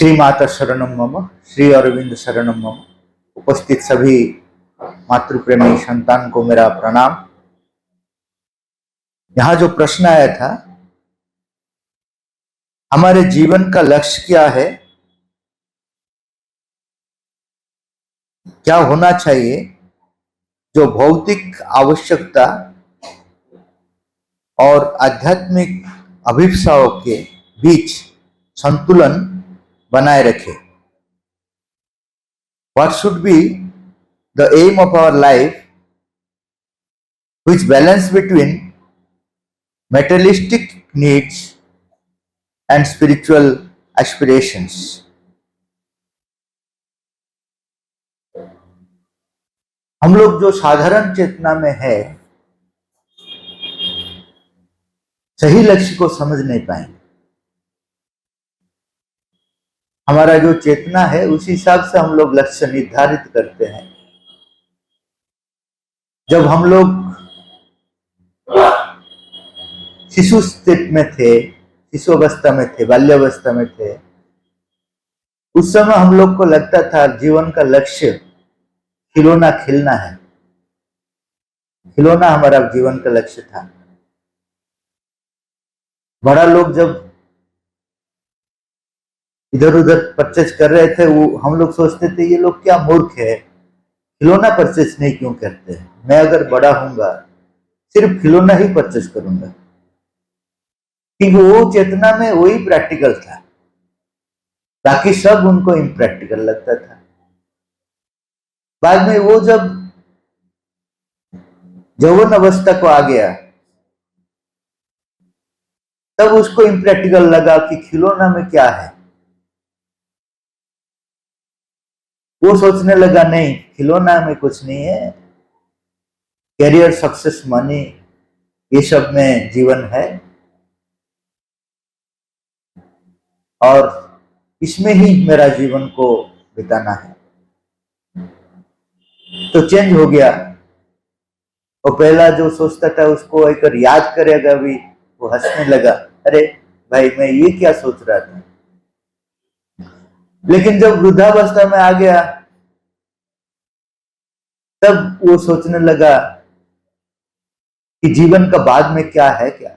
श्री माता शरणम मम, श्री अरविंद शरणम मम। उपस्थित सभी मातृप्रेमी संतान को मेरा प्रणाम। यहाँ जो प्रश्न आया था, हमारे जीवन का लक्ष्य क्या है, क्या होना चाहिए, जो भौतिक आवश्यकता और आध्यात्मिक अभिप्सायों के बीच संतुलन बनाए रखे। What should be the aim of our life, which balance between materialistic needs and spiritual aspirations? हम लोग जो साधारण चेतना में है, सही लक्ष्य को समझ नहीं पाएंगे। हमारा जो चेतना है उस हिसाब से हम लोग लक्ष्य निर्धारित करते हैं। जब हम लोग शिशु स्थिति में थे, शिशु अवस्था में थे, बाल्यावस्था में थे, उस समय हम लोग को लगता था जीवन का लक्ष्य खिलौना खिलना है। खिलौना हमारा जीवन का लक्ष्य था। बड़ा लोग जब इधर उधर परचेज कर रहे थे, वो हम लोग सोचते थे ये लोग क्या मूर्ख है, खिलौना परचेज नहीं क्यों करते हैं। मैं अगर बड़ा होऊंगा सिर्फ खिलौना ही परचेज करूंगा, क्योंकि वो चेतना में वही प्रैक्टिकल था, बाकी सब उनको इम्प्रैक्टिकल लगता था। बाद में वो जब यौवन अवस्था को आ गया, तब उसको इम्प्रैक्टिकल लगा कि खिलौना में क्या है। वो सोचने लगा नहीं, खिलौना में कुछ नहीं है, कैरियर, सक्सेस, मनी, ये सब में जीवन है और इसमें ही मेरा जीवन को बिताना है। तो चेंज हो गया। और पहला जो सोचता था उसको एक याद करेगा भी, वो हंसने लगा, अरे भाई मैं ये क्या सोच रहा था। लेकिन जब वृद्धावस्था में आ गया, तब वो सोचने लगा कि जीवन का बाद में क्या है, क्या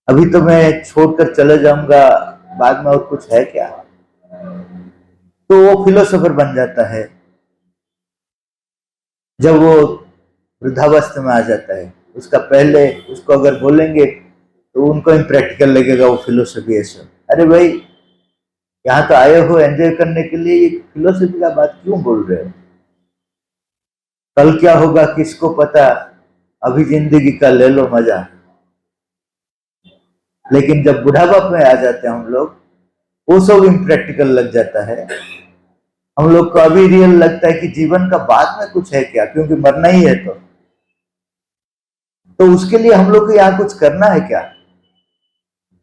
अभी तो मैं छोड़कर चले जाऊंगा, बाद में और कुछ है क्या। तो वो फिलोसोफर बन जाता है जब वो वृद्धावस्था में आ जाता है। उसका पहले उसको अगर बोलेंगे तो उनको इम्प्रैक्टिकल लगेगा वो फिलोसफी है सब। अरे भाई यहाँ तो आए हो एंजॉय करने के लिए, ये फिलोसफी का बात क्यों बोल रहे हो, कल क्या होगा किसको पता, अभी जिंदगी का ले लो मजा। लेकिन जब बुढ़ापा में आ जाते हैं हम लोग, वो सब इम्प्रैक्टिकल लग जाता है। हम लोग को अभी रियल लगता है कि जीवन का बाद में कुछ है क्या, क्योंकि मरना ही है। तो उसके लिए हम लोग को यहाँ कुछ करना है क्या।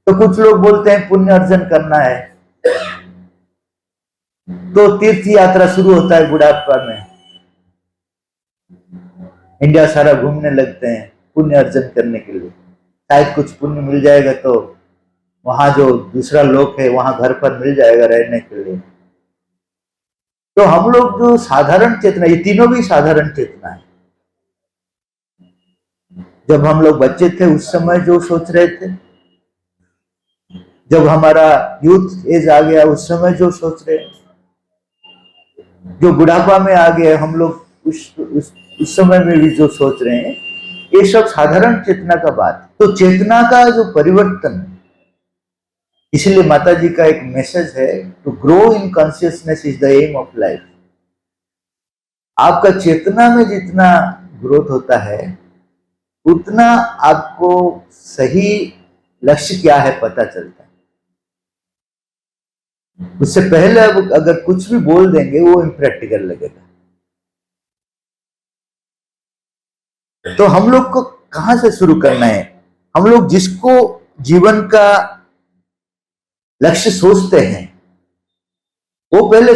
तो कुछ लोग बोलते हैं पुण्य अर्जन करना है, तो तीर्थ यात्रा शुरू होता है बुढ़ापा में, इंडिया सारा घूमने लगते हैं पुण्य अर्जन करने के लिए। शायद कुछ पुण्य मिल जाएगा तो वहां जो दूसरा लोक है वहां घर पर मिल जाएगा रहने के लिए। तो हम लोग जो साधारण चेतना, ये तीनों भी साधारण चेतना है। जब हम लोग बच्चे थे उस समय जो सोच रहे थे, जब हमारा यूथ एज आ गया उस समय जो सोच रहे हैं, जो बुढ़ापा में आ गए हम लोग उस समय में भी जो सोच रहे हैं, ये सब साधारण चेतना का बात। तो चेतना का जो परिवर्तन, इसलिए माता जी का एक मैसेज है, to grow in consciousness is the aim of life. आपका चेतना में जितना ग्रोथ होता है उतना आपको सही लक्ष्य क्या है पता चलता है। उससे पहले अब अगर कुछ भी बोल देंगे वो इम्प्रैक्टिकल लगेगा। तो हम लोग को कहां से शुरू करना है। हम लोग जिसको जीवन का लक्ष्य सोचते हैं वो पहले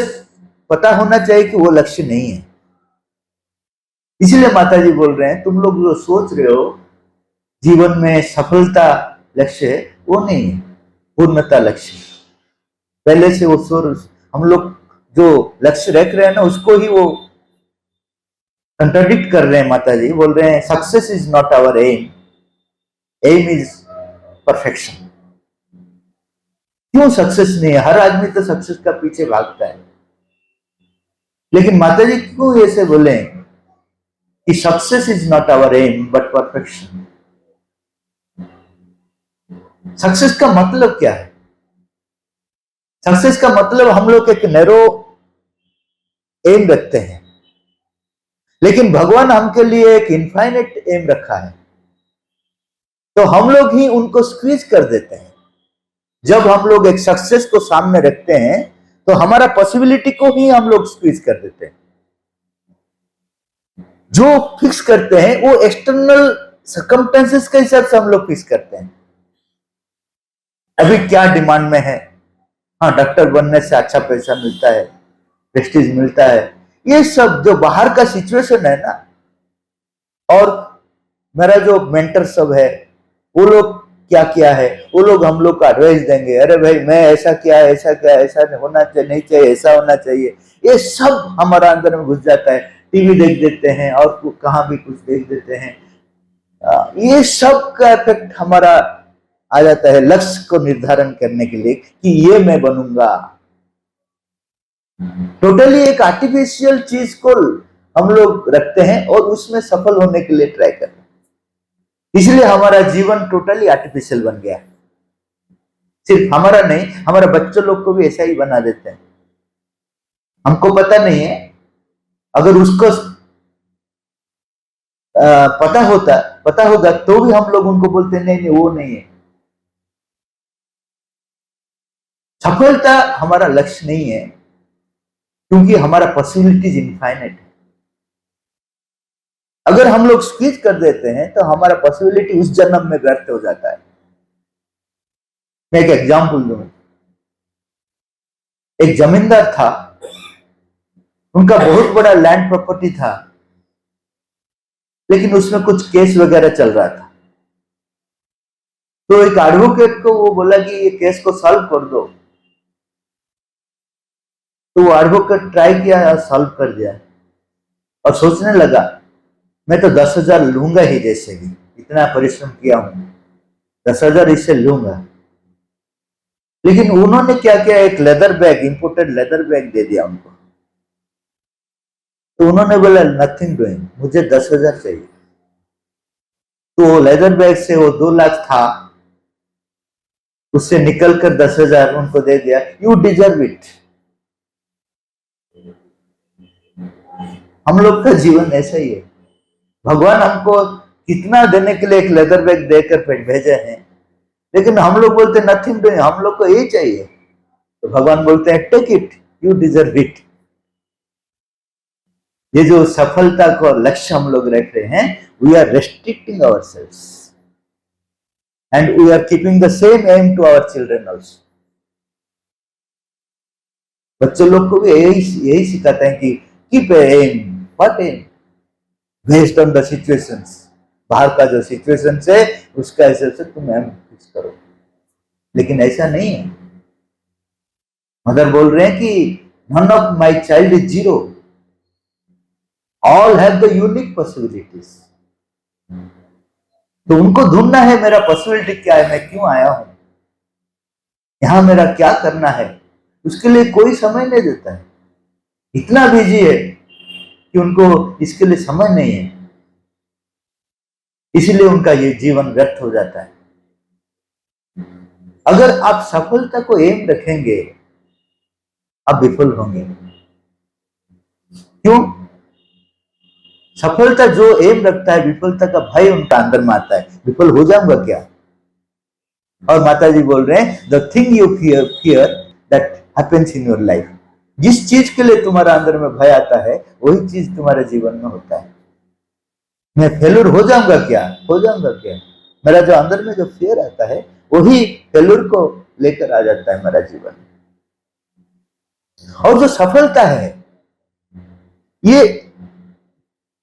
पता होना चाहिए कि वो लक्ष्य नहीं है। इसलिए माता जी बोल रहे हैं तुम लोग जो सोच रहे हो जीवन में सफलता लक्ष्य है, वो नहीं है, पूर्णता लक्ष्य। पहले से वो सोर्स हम लोग जो लक्ष्य रख रहे हैं ना, उसको ही वो कंट्राडिक्ट कर रहे हैं। माता जी बोल रहे हैं success is not our aim, aim is perfection. क्यों सक्सेस नहीं है? हर आदमी तो सक्सेस का पीछे भागता है, लेकिन माता जी क्यों ऐसे बोले कि success is not our aim but perfection? Success का मतलब क्या है? सक्सेस का मतलब हम लोग एक नैरो एम रखते हैं, लेकिन भगवान हमके लिए एक इनफाइनाइट एम रखा है, तो हम लोग ही उनको स्क्वीज कर देते हैं। जब हम लोग एक सक्सेस को सामने रखते हैं तो हमारा पॉसिबिलिटी को ही हम लोग स्क्वीज कर देते हैं। जो फिक्स करते हैं वो एक्सटर्नल सर्कमस्टेंसेस के हिसाब से हम लोग फिक्स करते हैं। अभी क्या डिमांड में है? हाँ, डॉक्टर बनने से अच्छा पैसा मिलता है, प्रेस्टीज मिलता है, ये सब जो बाहर का सिचुएशन है ना, और मेरा जो मेंटर सब है वो लोग क्या किया है, वो लोग हम लोग को एडवाइस देंगे, अरे भाई मैं ऐसा किया, ऐसा क्या, ऐसा होना चाहिए, नहीं चाहिए, ऐसा होना चाहिए। ये सब हमारा अंदर में घुस जाता है। टीवी देख देते हैं और कहाँ भी कुछ देख देते हैं। ये सब का इफेक्ट हमारा आ जाता है लक्ष्य को निर्धारण करने के लिए कि ये मैं बनूंगा। टोटली एक आर्टिफिशियल चीज को हम लोग रखते हैं और उसमें सफल होने के लिए ट्राई करते हैं। इसलिए हमारा जीवन टोटली आर्टिफिशियल बन गया। सिर्फ हमारा नहीं, हमारे बच्चों लोग को भी ऐसा ही बना देते हैं। हमको पता नहीं है, अगर उसको पता होगा तो भी हम लोग उनको बोलते हैं नहीं नहीं वो नहीं है। सफलता हमारा लक्ष्य नहीं है, क्योंकि हमारा पॉसिबिलिटीज इनफाइनाइट है। अगर हम लोग स्क्वीज कर देते हैं तो हमारा पॉसिबिलिटी उस जन्म में व्यर्थ हो जाता है। मैं एक एग्जांपल दूं। एक जमींदार था, उनका बहुत बड़ा लैंड प्रॉपर्टी था, लेकिन उसमें कुछ केस वगैरह चल रहा था। तो एक एडवोकेट को वो बोला कि ये केस को सॉल्व कर दो। तो वो एडवोकेट ट्राई किया और सॉल्व कर दिया, और सोचने लगा मैं तो 10,000 लूंगा ही, जैसे भी इतना परिश्रम किया हूं 10,000 इससे लूंगा। लेकिन उन्होंने क्या किया, एक leather bag, imported leather bag दे दिया उनको। तो उन्होंने बोला नथिंग डूइंग, मुझे 10,000 चाहिए। तो लेदर बैग से वो 2 लाख था, उससे निकलकर 10,000 उनको दे दिया। You deserve it. हम लोग का जीवन ऐसा ही है। भगवान हमको कितना देने के लिए एक लेदर बैग देकर भेजे हैं, लेकिन हम लोग बोलते नथिंग डूइंग, हम लोग को ये चाहिए। तो भगवान बोलते हैं take it, you deserve it. ये जो सफलता को लक्ष्य हम लोग रख रहे हैं, we are restricting ourselves and we are keeping the same aim to our children also. बच्चों लोग को भी यही सिखाते हैं कि keep aim, what aim, based on the situations. बाहर का जो सिचुएशन है उसका हिसाब से तुम एम फिक्स करो, लेकिन ऐसा नहीं है। मदर बोल रहे हैं कि none of my child is zero, all have the unique possibilities. तो उनको ढूंढना है मेरा पॉसिबिलिटी क्या है, मैं क्यों आया हूं, यहां मेरा क्या करना है। उसके लिए कोई समय नहीं देता है, इतना बिजी है कि उनको इसके लिए समय नहीं है। इसलिए उनका ये जीवन व्यर्थ हो जाता है। अगर आप सफलता को एम रखेंगे, आप विफल होंगे। क्यों? सफलता जो एम रखता है, विफलता का भय उनका अंदर में आता है, विफल हो जाऊंगा क्या। और माता जी बोल रहे हैं the thing you fear that happens in your life. जिस चीज के लिए तुम्हारा अंदर में भय आता है, वही चीज तुम्हारे जीवन में होता है। मैं फेलुर हो जाऊंगा क्या, हो जाऊंगा क्या, मेरा जो अंदर में जो फियर आता है वही फेलुर को लेकर आ जाता है मेरा जीवन। और जो सफलता है, ये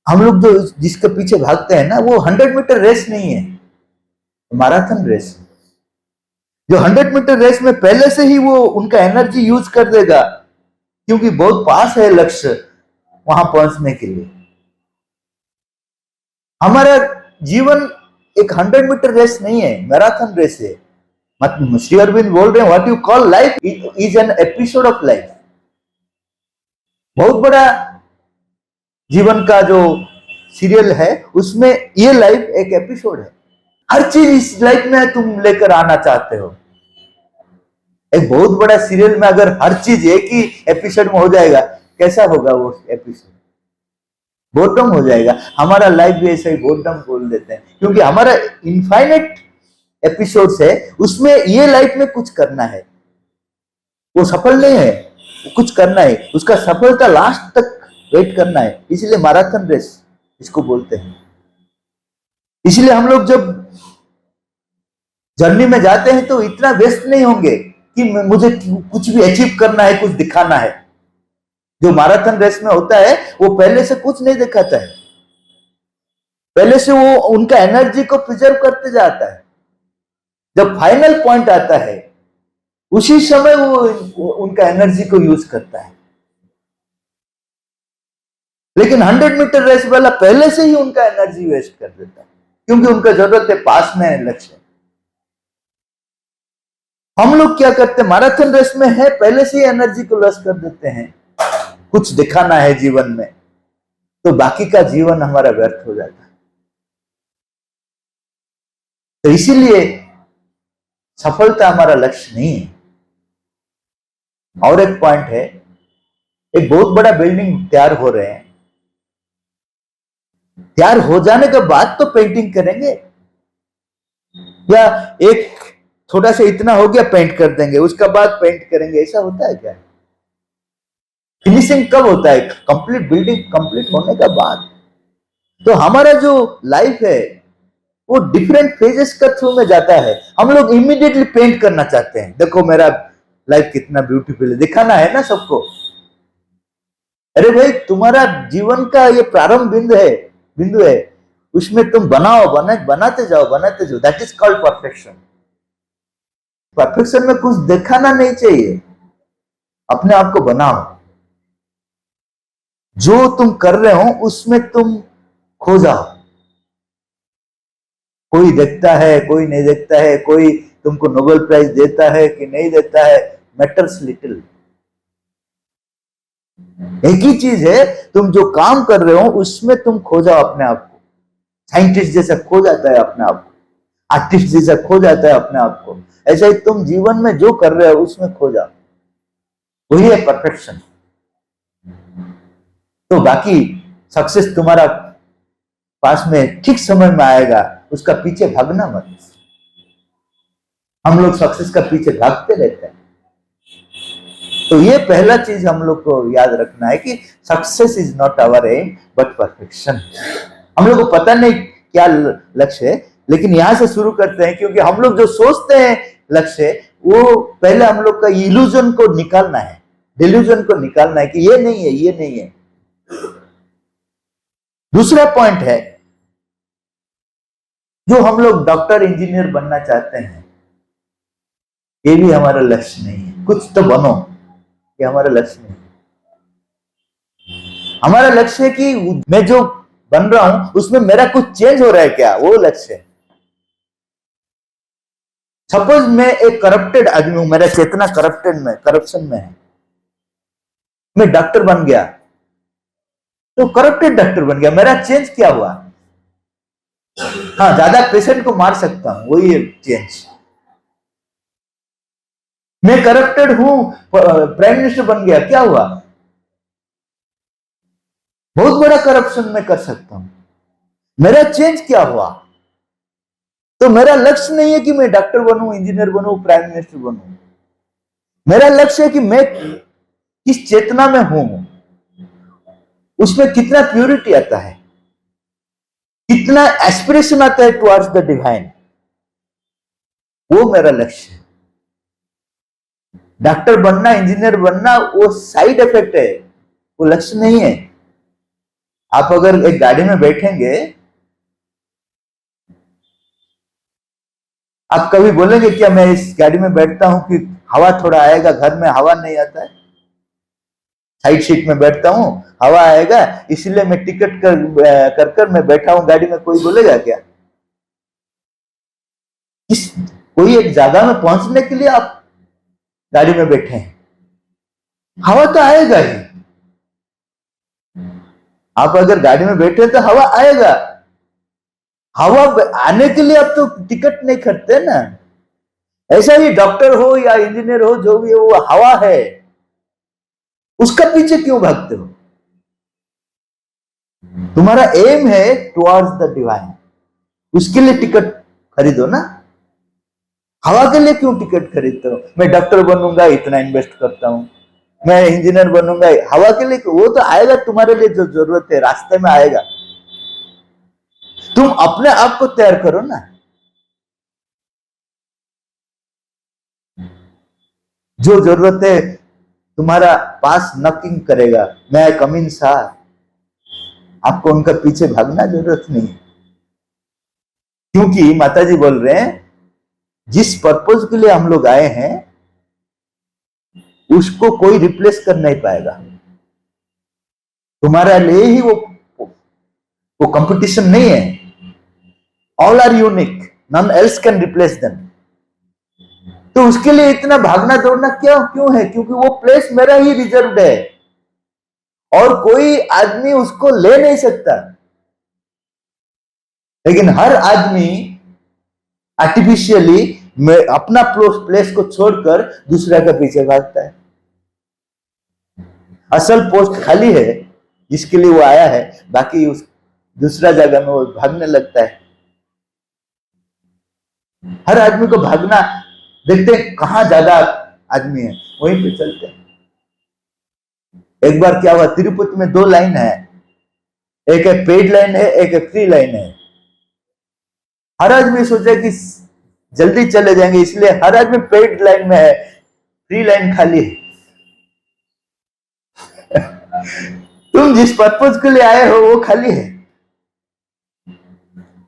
हम लोग जो जिसके पीछे भागते हैं ना, वो 100 मीटर रेस नहीं है, मैराथन रेस। जो 100 मीटर रेस में पहले से ही वो उनका एनर्जी यूज कर देगा, क्योंकि बहुत पास है लक्ष्य वहां पहुंचने के लिए। हमारा जीवन एक 100 मीटर रेस नहीं है, मैराथन रेस है। मतलब श्री अरविंद बोल रहे हैं, what you call life is an episode of life. बहुत बड़ा जीवन का जो सीरियल है, उसमें ये लाइफ एक एपिसोड है। हर चीज इस लाइफ में तुम लेकर आना चाहते हो। एक बहुत बड़ा सीरियल में अगर हर चीज एक ही एपिसोड में हो जाएगा, कैसा होगा वो एपिसोड? बोर्डम हो जाएगा। हमारा लाइफ भी ऐसा ही बोर्डम बोल देते हैं, क्योंकि हमारा इनफाइनेट एपिसोड्स है, उसमें ये लाइफ में कुछ करना है। वो सफल नहीं है, वो कुछ करना है, उसका सफलता लास्ट तक वेट करना है। इसलिए मैराथन रेस इसको बोलते हैं। इसलिए हम लोग जब जर्नी में जाते हैं तो इतना व्यस्त नहीं होंगे कि मुझे कुछ भी अचीव करना है, कुछ दिखाना है। जो मैराथन रेस में होता है वो पहले से कुछ नहीं दिखाता है, पहले से वो उनका एनर्जी को प्रिजर्व करते जाता है। जब फाइनल पॉइंट आता है उसी समय वो उनका एनर्जी को यूज करता है। लेकिन 100 मीटर रेस वाला पहले से ही उनका एनर्जी वेस्ट कर देता है, क्योंकि उनका जरूरत है पास में लक्ष्य। हम लोग क्या करते हैं, मैराथन रेस में है, पहले से ही एनर्जी को लॉस कर देते हैं। कुछ दिखाना है जीवन में, तो बाकी का जीवन हमारा व्यर्थ हो जाता है। तो इसीलिए सफलता हमारा लक्ष्य नहीं है। और एक पॉइंट है, एक बहुत बड़ा बिल्डिंग तैयार हो रहे हैं, तैयार हो जाने के बाद तो पेंटिंग करेंगे, या एक छोटा सा इतना हो गया पेंट कर देंगे, उसका बाद पेंट करेंगे, ऐसा होता है क्या? फिनिशिंग कब होता है? कंप्लीट बिल्डिंग कंप्लीट होने के बाद। तो हमारा जो लाइफ है वो डिफरेंट फेजेस का थ्रू में जाता है। हम लोग इमीडिएटली पेंट करना चाहते हैं, देखो मेरा लाइफ कितना ब्यूटीफुल है, दिखाना है ना सबको। अरे भाई, तुम्हारा जीवन का ये प्रारंभ बिंदु है, उसमें तुम बनाते जाओ। That is called perfection. Perfection में कुछ दिखाना नहीं चाहिए, अपने आप को बनाओ। जो तुम कर रहे हो उसमें तुम खो जाओ। कोई देखता है, कोई नहीं देखता है, कोई तुमको नोबेल प्राइज देता है कि नहीं देता है, मैटर्स लिटिल। एक ही चीज है, तुम जो काम कर रहे हो उसमें तुम खो जाओ अपने आप को। साइंटिस्ट जैसा खो जाता है अपने आप को, आर्टिस्ट जैसा खो जाता है अपने आप को, ऐसा ही तुम जीवन में जो कर रहे हो उसमें खो जाओ। वही है परफेक्शन। तो बाकी सक्सेस तुम्हारा पास में ठीक समय में आएगा, उसका पीछे भागना मत। हम लोग सक्सेस का पीछे भागते रहते हैं। तो ये पहला चीज हम लोग को याद रखना है कि success is not our aim but perfection. हम लोग को पता नहीं क्या लक्ष्य है, लेकिन यहां से शुरू करते हैं, क्योंकि हम लोग जो सोचते हैं लक्ष्य, वो पहले हम लोग का इल्यूजन को निकालना है, डिल्यूजन को निकालना है कि ये नहीं है, ये नहीं है। दूसरा पॉइंट है, जो हम लोग डॉक्टर इंजीनियर बनना चाहते हैं, ये भी हमारा लक्ष्य नहीं है। कुछ तो बनो, ये हमारा लक्ष्य नहीं है। हमारा लक्ष्य है कि मैं जो बन रहा हूं उसमें मेरा कुछ चेंज हो रहा है क्या, वो लक्ष्य है। सपोज मैं एक करप्टेड आदमी हूं, मेरा चेतना करप्शन में है, मैं डॉक्टर बन गया, तो करप्टेड डॉक्टर बन गया, मेरा चेंज क्या हुआ? हाँ, ज्यादा पेशेंट को मार सकता हूं, वही है चेंज। मैं करप्टेड हूं, प्राइम मिनिस्टर बन गया, क्या हुआ? बहुत बड़ा करप्शन मैं कर सकता हूं, मेरा चेंज क्या हुआ? तो मेरा लक्ष्य नहीं है कि मैं डॉक्टर बनूं, इंजीनियर बनूं, प्राइम मिनिस्टर बनूं। मेरा लक्ष्य है कि मैं किस चेतना में हूं, उसमें कितना प्यूरिटी आता है, कितना एस्पिरेशन आता है टुवर्ड्स द डिवाइन, वो मेरा लक्ष्य है। डॉक्टर बनना, इंजीनियर बनना वो साइड इफेक्ट है, वो लक्ष्य नहीं है। आप अगर एक गाड़ी में बैठेंगे आप कभी बोलेंगे क्या मैं इस गाड़ी में बैठता हूं कि हवा थोड़ा आएगा, घर में हवा नहीं आता है, साइड सीट में बैठता हूं हवा आएगा इसलिए मैं टिकट कर मैं बैठा हूं गाड़ी में, कोई बोलेगा क्या? इस कोई एक जगह में पहुंचने के लिए आप गाड़ी में बैठे हैं, हवा तो आएगा ही। आप अगर गाड़ी में बैठे तो हवा आएगा, हवा आने के लिए आप तो टिकट नहीं खरीदते ना। ऐसा ही डॉक्टर हो या इंजीनियर हो, जो भी हो, वो हवा है, उसका पीछे क्यों भागते हो? तुम्हारा एम है टुवर्ड्स द डिवाइन, उसके लिए टिकट खरीदो ना। हवा के लिए क्यों टिकट खरीदते हो? मैं डॉक्टर बनूंगा इतना इन्वेस्ट करता हूं, मैं इंजीनियर बनूंगा, हवा के लिए? वो तो आएगा तुम्हारे लिए जो जरूरत है रास्ते में आएगा, तुम अपने आप को तैयार करो ना। जो जरूरत है तुम्हारा पास नॉकिंग करेगा, मैं कम इन साथ, आपको उनका पीछे भागना जरूरत नहीं, क्योंकि माता जी बोल रहे हैं जिस पर्पज के लिए हम लोग आए हैं उसको कोई रिप्लेस कर नहीं पाएगा। तुम्हारा लिए ही वो कंपटीशन नहीं है, all are unique, none else can replace them. तो उसके लिए इतना भागना दौड़ना क्यों है? क्योंकि वो प्लेस मेरा ही रिजर्व्ड है और कोई आदमी उसको ले नहीं सकता। लेकिन हर आदमी आर्टिफिशियली अपना प्लेस को छोड़कर दूसरा के पीछे भागता है। असल पोस्ट खाली है जिसके लिए वो आया है, बाकी उस दूसरा जगह में वो भागने लगता है। हर आदमी को भागना देखते हैं, कहां ज्यादा आदमी है वहीं पे चलते हैं। एक बार क्या हुआ, तिरुपति में 2 लाइन है, एक है पेड लाइन है, एक है फ्री लाइन है। हर आदमी सोचा कि जल्दी चले जाएंगे, इसलिए हर आदमी पेड लाइन में है, फ्री लाइन खाली है। तुम जिस पर्पज के लिए आए हो वो खाली है,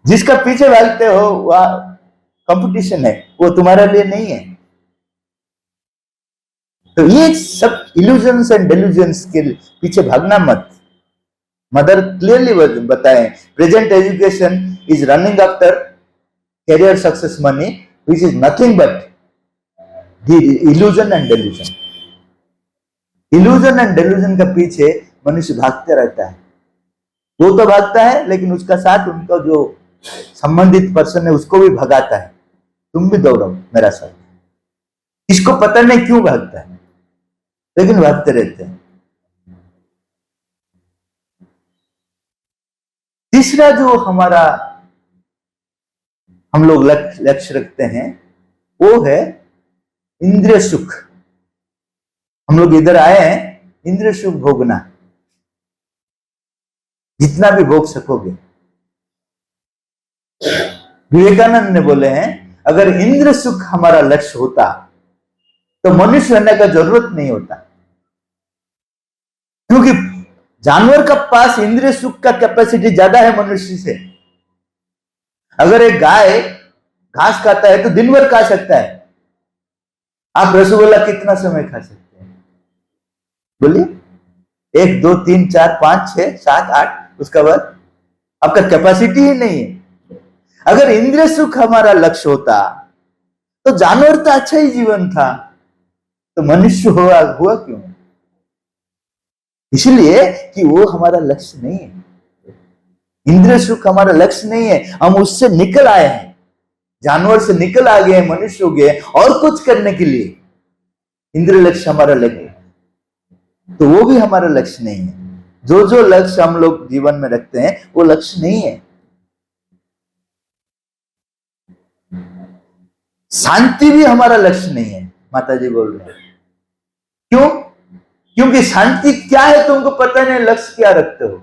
जिसका पीछे भागते हो वह कंपटीशन है, वो तुम्हारे लिए नहीं है। तो ये सब इल्यूजन्स एंड डेल्यूजन्स के पीछे भागना मत। मदर क्लियरली बताएं, present education is running after career success money which is nothing but the illusion and delusion. Illusion and delusion के पीछे मनुष्य भागते रहता है। वो तो भागता है लेकिन उसका साथ उनका जो संबंधित पर्सन है उसको भी भगाता है, तुम भी दौड़ो मेरा साथ। इसको पता नहीं क्यों भागता है लेकिन भागते रहते हैं। तीसरा जो हमारा हम लोग लक्ष्य रखते हैं वो है इंद्रिय सुख। हम लोग इधर आए हैं इंद्रिय सुख भोगना, जितना भी भोग सकोगे। विवेकानंद ने बोले हैं अगर इंद्रिय सुख हमारा लक्ष्य होता तो मनुष्य रहने का जरूरत नहीं होता, क्योंकि जानवर का पास इंद्रिय सुख का कैपेसिटी ज्यादा है मनुष्य से। अगर एक गाय घास खाता है तो दिन भर खा सकता है, आप रसगुल्ला कितना समय खा सकते हैं? बोलिए, 1 2 3 4 5 6 7 8, उसका बाद आपका कैपेसिटी ही नहीं है। अगर इंद्रिय सुख हमारा लक्ष्य होता तो जानवर तो अच्छा ही जीवन था, तो मनुष्य हुआ क्यों? इसलिए कि वो हमारा लक्ष्य नहीं है, इंद्रिय सुख हमारा लक्ष्य नहीं है, हम उससे निकल आए हैं, जानवर से निकल आ गए, मनुष्य हो गए और कुछ करने के लिए। इंद्रिय लक्ष्य हमारा लक्ष्य तो वो भी हमारा लक्ष्य नहीं है। जो लक्ष्य हम लोग जीवन में रखते हैं वो लक्ष्य नहीं है। शांति भी हमारा लक्ष्य नहीं है, माता जी बोल रहे हैं। क्यों? क्योंकि शांति क्या है तुमको पता नहीं, लक्ष्य क्या रखते हो।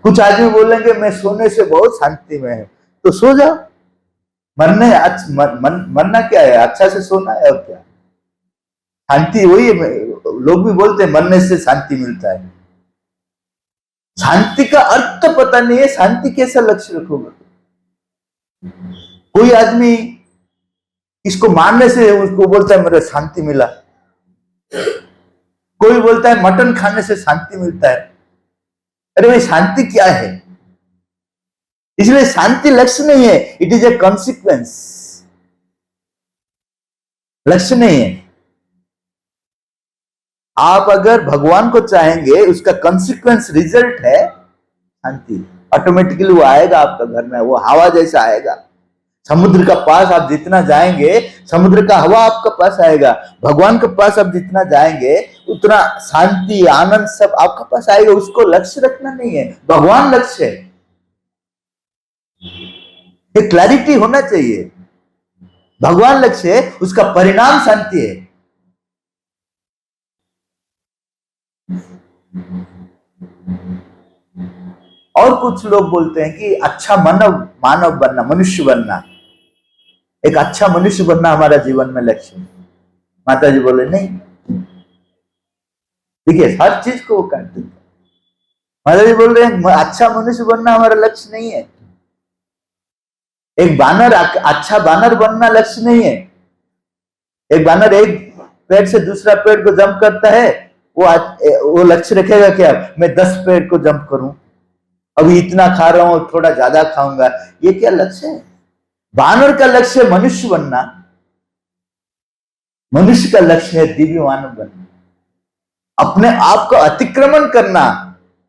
कुछ आदमी बोलेंगे मैं सोने से बहुत शांति में है, तो सो जाओ। मरना क्या है, अच्छा से सोना है और क्या। शांति वही है, लोग भी बोलते हैं मरने से शांति मिलता है। शांति का अर्थ तो पता नहीं है, शांति कैसा लक्ष्य रखोगे? कोई आदमी इसको मानने से उसको बोलता है मेरे शांति मिला, कोई बोलता है मटन खाने से शांति मिलता है। अरे भाई शांति क्या है? इसलिए शांति लक्ष्य नहीं है, इट इज ए कॉन्सिक्वेंस, लक्ष्य नहीं है। आप अगर भगवान को चाहेंगे, उसका कॉन्सिक्वेंस रिजल्ट है शांति। ऑटोमेटिकली वो आएगा आपका घर में, वो हवा जैसा आएगा। समुद्र का पास आप जितना जाएंगे, समुद्र का हवा आपका पास आएगा। भगवान के पास आप जितना जाएंगे, उतना शांति आनंद सब आपके पास आएगा। उसको लक्ष्य रखना नहीं है, भगवान लक्ष्य है। ये क्लैरिटी होना चाहिए। भगवान लक्ष्य है, उसका परिणाम शांति है। और कुछ लोग बोलते हैं कि अच्छा मानव बनना, मनुष्य बनना, एक अच्छा मनुष्य बनना हमारा जीवन में लक्ष्य है। माता जी बोले नहीं, देखिए हर चीज को वो काटते हैं। माता जी बोल रहे हैं अच्छा मनुष्य बनना हमारा लक्ष्य नहीं है। एक बानर, अच्छा बानर बनना लक्ष्य नहीं है। एक बानर एक पेड़ से दूसरा पेड़ को जंप करता है, वो लक्ष्य रखेगा क्या, मैं 10 पेड़ को जंप करूं, अभी इतना खा रहा हूं, थोड़ा ज्यादा खाऊंगा, ये क्या लक्ष्य है? बानर का लक्ष्य मनुष्य बनना, मनुष्य का लक्ष्य है दिव्य मानव बनना, अपने आप को अतिक्रमण करना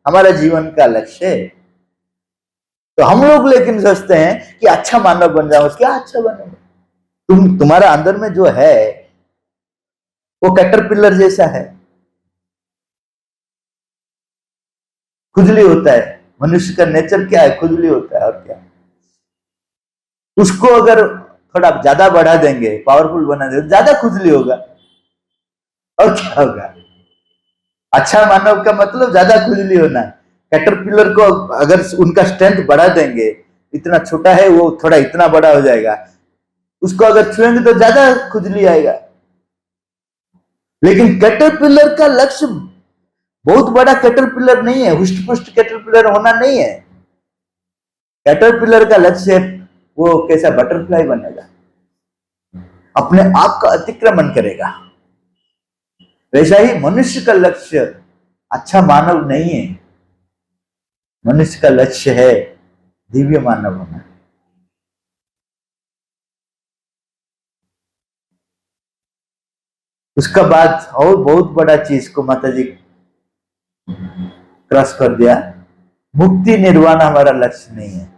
हमारा जीवन का लक्ष्य है। तो हम लोग लेकिन सोचते हैं कि अच्छा मानव बन जाओ। क्या अच्छा बने? तुम्हारा अंदर में जो है वो कैटरपिलर जैसा है, खुजली होता है। मनुष्य का नेचर क्या है? खुजली होता है। और क्या, उसको अगर थोड़ा ज्यादा बढ़ा देंगे, पावरफुल बना देंगे, ज्यादा खुजली होगा। और क्या होगा? अच्छा मानव का मतलब ज्यादा खुजली होना। कैटरपिलर को अगर उनका स्ट्रेंथ बढ़ा देंगे, इतना छोटा है वो थोड़ा इतना बड़ा हो जाएगा, उसको अगर छुएंगे तो ज्यादा खुजली आएगा। लेकिन कैटरपिलर का लक्ष्य बहुत बड़ा कैटरपिलर नहीं है, हुष्ट पुष्ट कैटरपिलर होना नहीं है। कैटरपिलर का लक्ष्य वो कैसा बटरफ्लाई बनेगा, अपने आप का अतिक्रमण करेगा। वैसा ही मनुष्य का लक्ष्य अच्छा मानव नहीं है, मनुष्य का लक्ष्य है दिव्य मानव होना। उसका बाद और बहुत बड़ा चीज को माता जी क्रॉस कर दिया, मुक्ति निर्वाण हमारा लक्ष्य नहीं है।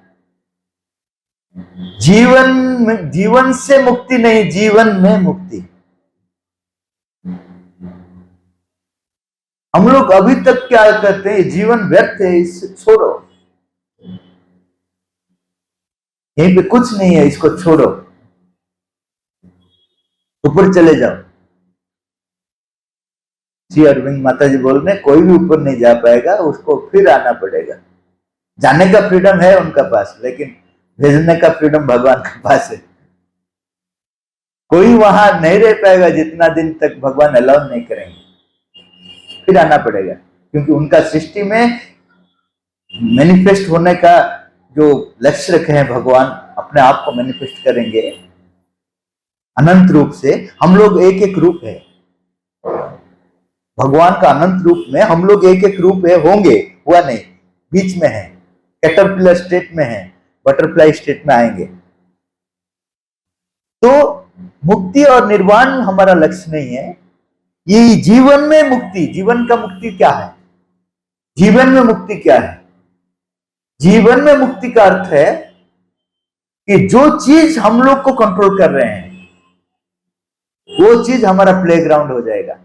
जीवन से मुक्ति नहीं, जीवन में मुक्ति। हम लोग अभी तक क्या करते हैं, जीवन व्यर्थ है, इससे छोड़ो, यहीं पे कुछ नहीं है, इसको छोड़ो, ऊपर चले जाओ। श्री अरविंद माता जी बोल रहे, कोई भी ऊपर नहीं जा पाएगा, उसको फिर आना पड़ेगा। जाने का फ्रीडम है उनका पास, लेकिन भेजने का फ्रीडम भगवान के पास है। कोई वहां नहीं रह पाएगा जितना दिन तक भगवान अलाउ नहीं करेंगे, फिर आना पड़ेगा। क्योंकि उनका सृष्टि में मैनिफेस्ट होने का जो लक्ष्य रखे हैं, भगवान अपने आप को मैनिफेस्ट करेंगे अनंत रूप से। हम लोग एक एक रूप है भगवान का, अनंत रूप में हम लोग एक एक रूप है, होंगे, हुआ नहीं, बीच में है, कैटरपिलर स्टेट में है, बटरफ्लाई स्टेट में आएंगे। तो मुक्ति और निर्वाण हमारा लक्ष्य नहीं है, ये जीवन में मुक्ति। जीवन का मुक्ति क्या है? जीवन में मुक्ति क्या है? जीवन में मुक्ति का अर्थ है कि जो चीज हम लोग को कंट्रोल कर रहे हैं, वो चीज हमारा प्लेग्राउंड हो जाएगा।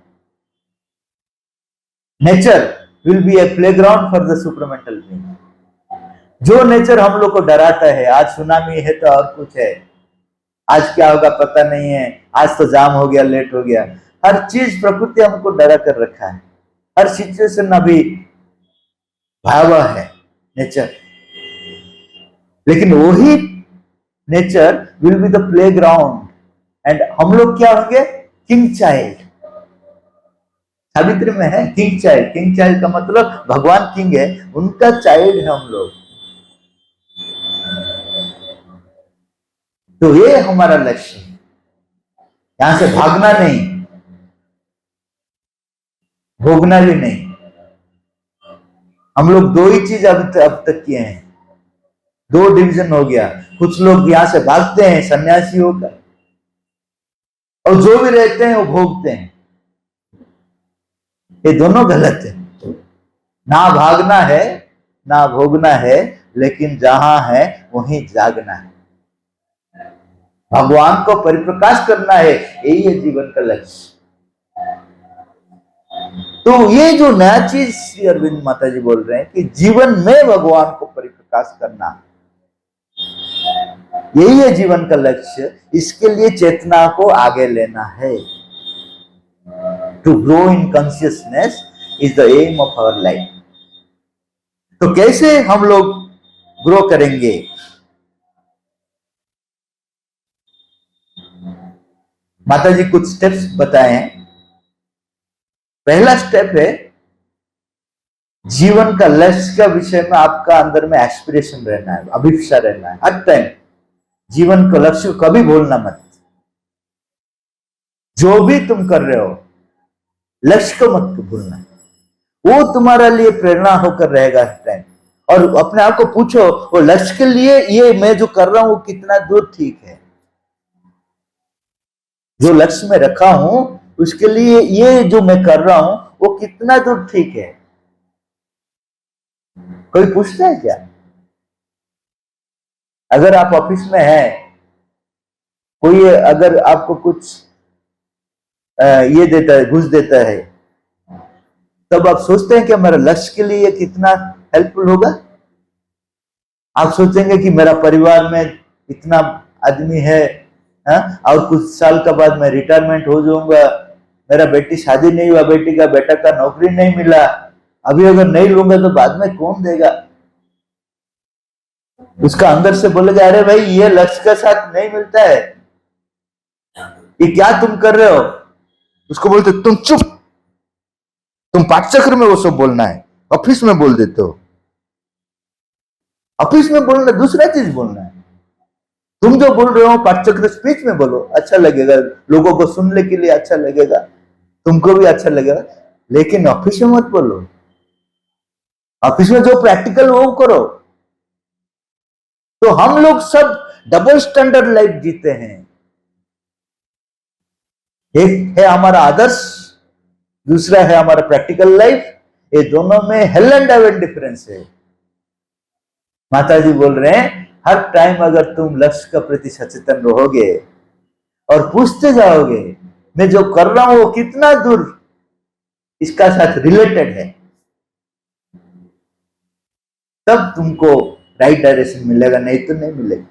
Nature will be a playground for the supermental being. जो नेचर हम लोग को डराता है, आज सुनामी है तो और कुछ है, आज क्या होगा पता नहीं है, आज तो जाम हो गया, लेट हो गया, हर चीज प्रकृति हमको डरा कर रखा है। हर सिचुएशन अभी भयावह है नेचर, लेकिन वही nature will be the playground and हम लोग क्या होंगे? King child. सावित्री में है किंग चाइल्ड। किंग चाइल्ड का मतलब भगवान किंग है, उनका चाइल्ड है हम लोग। तो ये हमारा लक्ष्य है, यहां से भागना नहीं, भोगना भी नहीं। हम लोग दो ही चीज अब तक किए हैं, दो डिवीजन हो गया। कुछ लोग यहां से भागते हैं सन्यासी होकर, और जो भी रहते हैं वो भोगते हैं। ये दोनों गलत है। ना भागना है ना भोगना है, लेकिन जहां है वहीं जागना है, भगवान को परिप्रकाश करना है, यही है जीवन का लक्ष्य। तो ये जो नया चीज श्री अरविंद माता जी बोल रहे हैं कि जीवन में भगवान को परिप्रकाश करना, यही है जीवन का लक्ष्य। इसके लिए चेतना को आगे लेना है। To grow in consciousness is the aim of our life. तो कैसे हम लोग ग्रो करेंगे? माता जी कुछ स्टेप्स बताए हैं। पहला स्टेप है जीवन का लक्ष्य का विषय में आपका अंदर में एस्पिरेशन रहना है, अभिप्सा रहना है हर टाइम। जीवन का लक्ष्य कभी भूलना मत। जो भी तुम कर रहे हो लक्ष्य को मत भूलना, वो तुम्हारे लिए प्रेरणा होकर रहेगा हर टाइम। और अपने आप को पूछो, वो लक्ष्य के लिए ये मैं जो कर रहा हूं कितना दूर ठीक है, जो लक्ष्य में रखा हूं उसके लिए ये जो मैं कर रहा हूं वो कितना दूर ठीक है। कोई पूछता है क्या? अगर आप ऑफिस में हैं, कोई अगर आपको कुछ ये देता है, घूस देता है, तब आप सोचते हैं कि मेरा लक्ष्य के लिए कितना हेल्पफुल होगा? आप सोचेंगे कि मेरा परिवार में इतना आदमी है, और कुछ साल के बाद मैं रिटायरमेंट हो जाऊंगा, मेरा बेटी शादी नहीं हुआ, बेटी का बेटा का नौकरी नहीं मिला, अभी अगर नहीं लूंगा तो बाद में कौन देगा? उसका अंदर से बोलेगा, अरे भाई ये लक्ष्य के साथ नहीं मिलता है, ये क्या तुम कर रहे हो? उसको बोलते तुम चुप, तुम पाठचक्र में वो सब बोलना है, ऑफिस में बोल देते हो। ऑफिस में बोलना दूसरा चीज बोलना है। तुम जो बोल रहे हो पाठचक्र स्पीच में बोलो, अच्छा लगेगा, लोगों को सुनने के लिए अच्छा लगेगा, तुमको भी अच्छा लगेगा, लेकिन ऑफिस में मत बोलो। ऑफिस में जो प्रैक्टिकल वो करो। तो हम लोग सब डबल स्टैंडर्ड लाइफ जीते हैं। एक है हमारा आदर्श, दूसरा है हमारा प्रैक्टिकल लाइफ। ये दोनों में हेल एंड हेवन डिफरेंस है। माता जी बोल रहे हैं हर टाइम अगर तुम लक्ष्य के प्रति सचेतन रहोगे और पूछते जाओगे मैं जो कर रहा हूं वो कितना दूर इसका साथ रिलेटेड है, तब तुमको राइट डायरेक्शन मिलेगा, नहीं तो नहीं मिलेगा।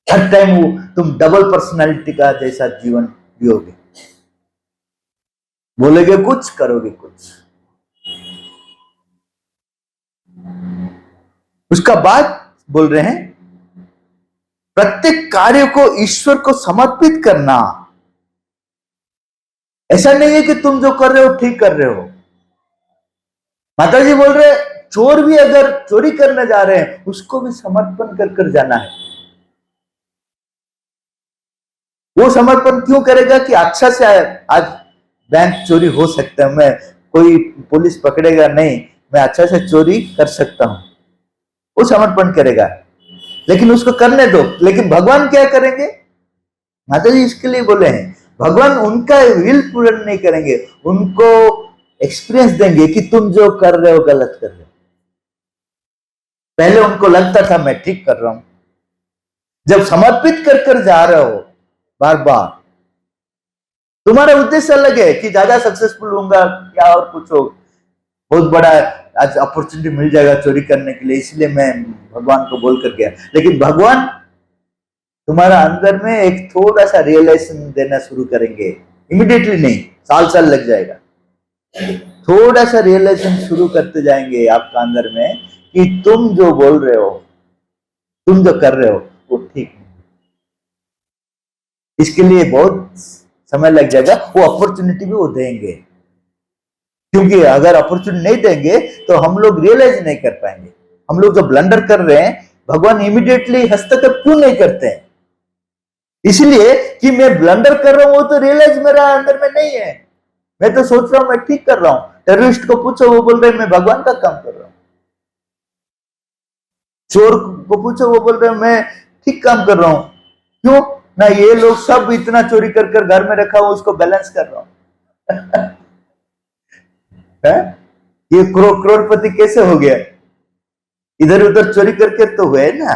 हर टाइम वो तुम डबल पर्सनालिटी का जैसा जीवन जियोगे, बोलोगे कुछ करोगे कुछ। उसका बाद बोल रहे हैं प्रत्येक कार्य को ईश्वर को समर्पित करना। ऐसा नहीं है कि तुम जो कर रहे हो ठीक कर रहे हो। माता जी बोल रहे चोर भी अगर चोरी करने जा रहे हैं उसको भी समर्पण कर कर जाना है। वो समर्पण क्यों करेगा कि अच्छा से आज बैंक चोरी हो सकता है, मैं कोई पुलिस पकड़ेगा नहीं, मैं अच्छा से चोरी कर सकता हूं, वो समर्पण करेगा। लेकिन उसको करने दो। लेकिन भगवान क्या करेंगे? माता जी इसके लिए बोले हैं भगवान उनका विल पूर्ण नहीं करेंगे, उनको एक्सपीरियंस देंगे कि तुम जो कर रहे हो गलत कर रहे हो। पहले उनको लगता था मैं ठीक कर रहा हूं। जब समर्पित कर कर जा रहे हो बार बार, तुम्हारा उद्देश्य अलग है कि ज्यादा सक्सेसफुल होऊंगा या और कुछ हो, बहुत बड़ा आज अपॉर्चुनिटी मिल जाएगा चोरी करने के लिए, इसलिए मैं भगवान को बोल कर गया। लेकिन भगवान तुम्हारा अंदर में एक थोड़ा सा रियलाइजेशन देना शुरू करेंगे, इमीडिएटली नहीं, साल साल लग जाएगा। थोड़ा सा रियलाइजेशन शुरू करते जाएंगे आपका अंदर में कि तुम जो बोल रहे हो, तुम जो कर रहे हो वो ठीक नहीं। इसके लिए बहुत समय लग जाएगा, वो अपॉर्चुनिटी भी वो देंगे। क्योंकि अगर अपॉर्चुनिटी नहीं देंगे तो हम लोग रियलाइज नहीं कर पाएंगे। हम लोग जो ब्लंडर कर रहे हैं भगवान इमीडिएटली हस्तक्षेप क्यों नहीं करते हैं? इसलिए कि मैं ब्लंडर कर रहा हूं वो तो रियलाइज मेरा अंदर में नहीं है। मैं तो सोच रहा हूं मैं ठीक कर रहा हूं। टेररिस्ट को पूछो वो बोल रहे हैं मैं भगवान का काम कर रहा हूं। चोर को पूछो वो बोल रहे हैं मैं ठीक काम कर रहा हूं। क्यों ना ये लोग सब इतना चोरी कर कर घर में रखा हुआ उसको बैलेंस कर रहा हूं। है? ये करोड़पति कैसे हो गया? इधर उधर चोरी करके तो हुए ना।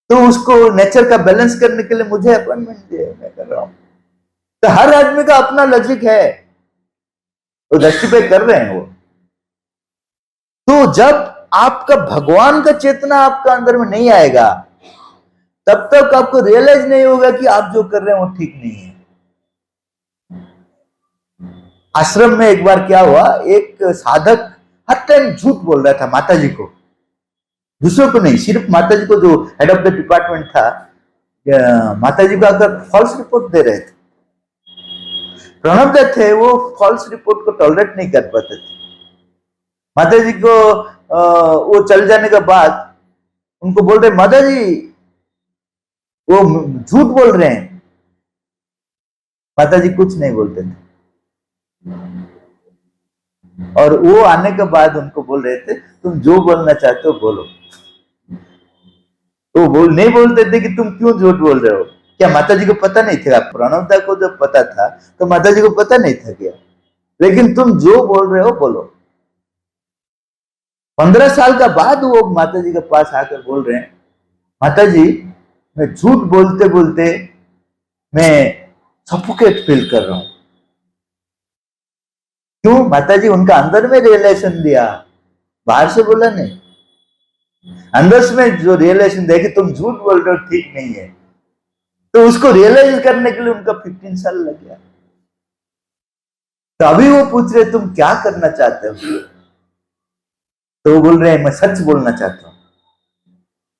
तो उसको नेचर का बैलेंस करने के लिए मुझे अपॉइंटमेंट दिया, मैं कर रहा हूं। तो हर आदमी का अपना लॉजिक है, वो जस्टिफाई कर रहे हैं वो। तो जब आपका भगवान का चेतना आपका अंदर में नहीं आएगा तब तक आपको रियलाइज नहीं होगा कि आप जो कर रहे हैं वो ठीक नहीं है। आश्रम में एक बार क्या हुआ, एक साधक हर टाइम झूठ बोल रहा था माता जी को, दूसरों को नहीं, सिर्फ माता जी को, जो हेड ऑफ द डिपार्टमेंट था, माता जी को अगर फॉल्स रिपोर्ट दे रहे थे। प्रणब थे वो फॉल्स रिपोर्ट को टॉलरेट नहीं कर पाते थे। माता जी को वो चल जाने के बाद उनको बोल रहे माता जी वो झूठ बोल रहे हैं। माता जी कुछ नहीं बोलते थे, और वो आने के बाद उनको बोल रहे थे तुम जो बोलना चाहते हो बोलो। तो नहीं बोलते थे कि तुम क्यों झूठ बोल रहे हो। क्या माता जी को पता नहीं था? प्रणवदा को जब पता था तो माता जी को पता नहीं था क्या? लेकिन तुम जो बोल रहे हो बोलो। 15 साल का बाद वो माता जी के पास आकर बोल रहे हैं माता जी मैं झूठ बोलते बोलते मैं सफोकेट फील कर रहा हूं। क्यों? माता जी उनका अंदर में रियलाइजेशन दिया, बाहर से बोला नहीं। अंदर में जो रियलाइजेशन दिया कि तुम झूठ बोल रहे हो ठीक नहीं है, तो उसको रियलाइज करने के लिए उनका 15 साल लग गया। तो अभी वो पूछ रहे तुम क्या करना चाहते हो? तो वो बोल रहे हैं मैं सच बोलना चाहता हूं।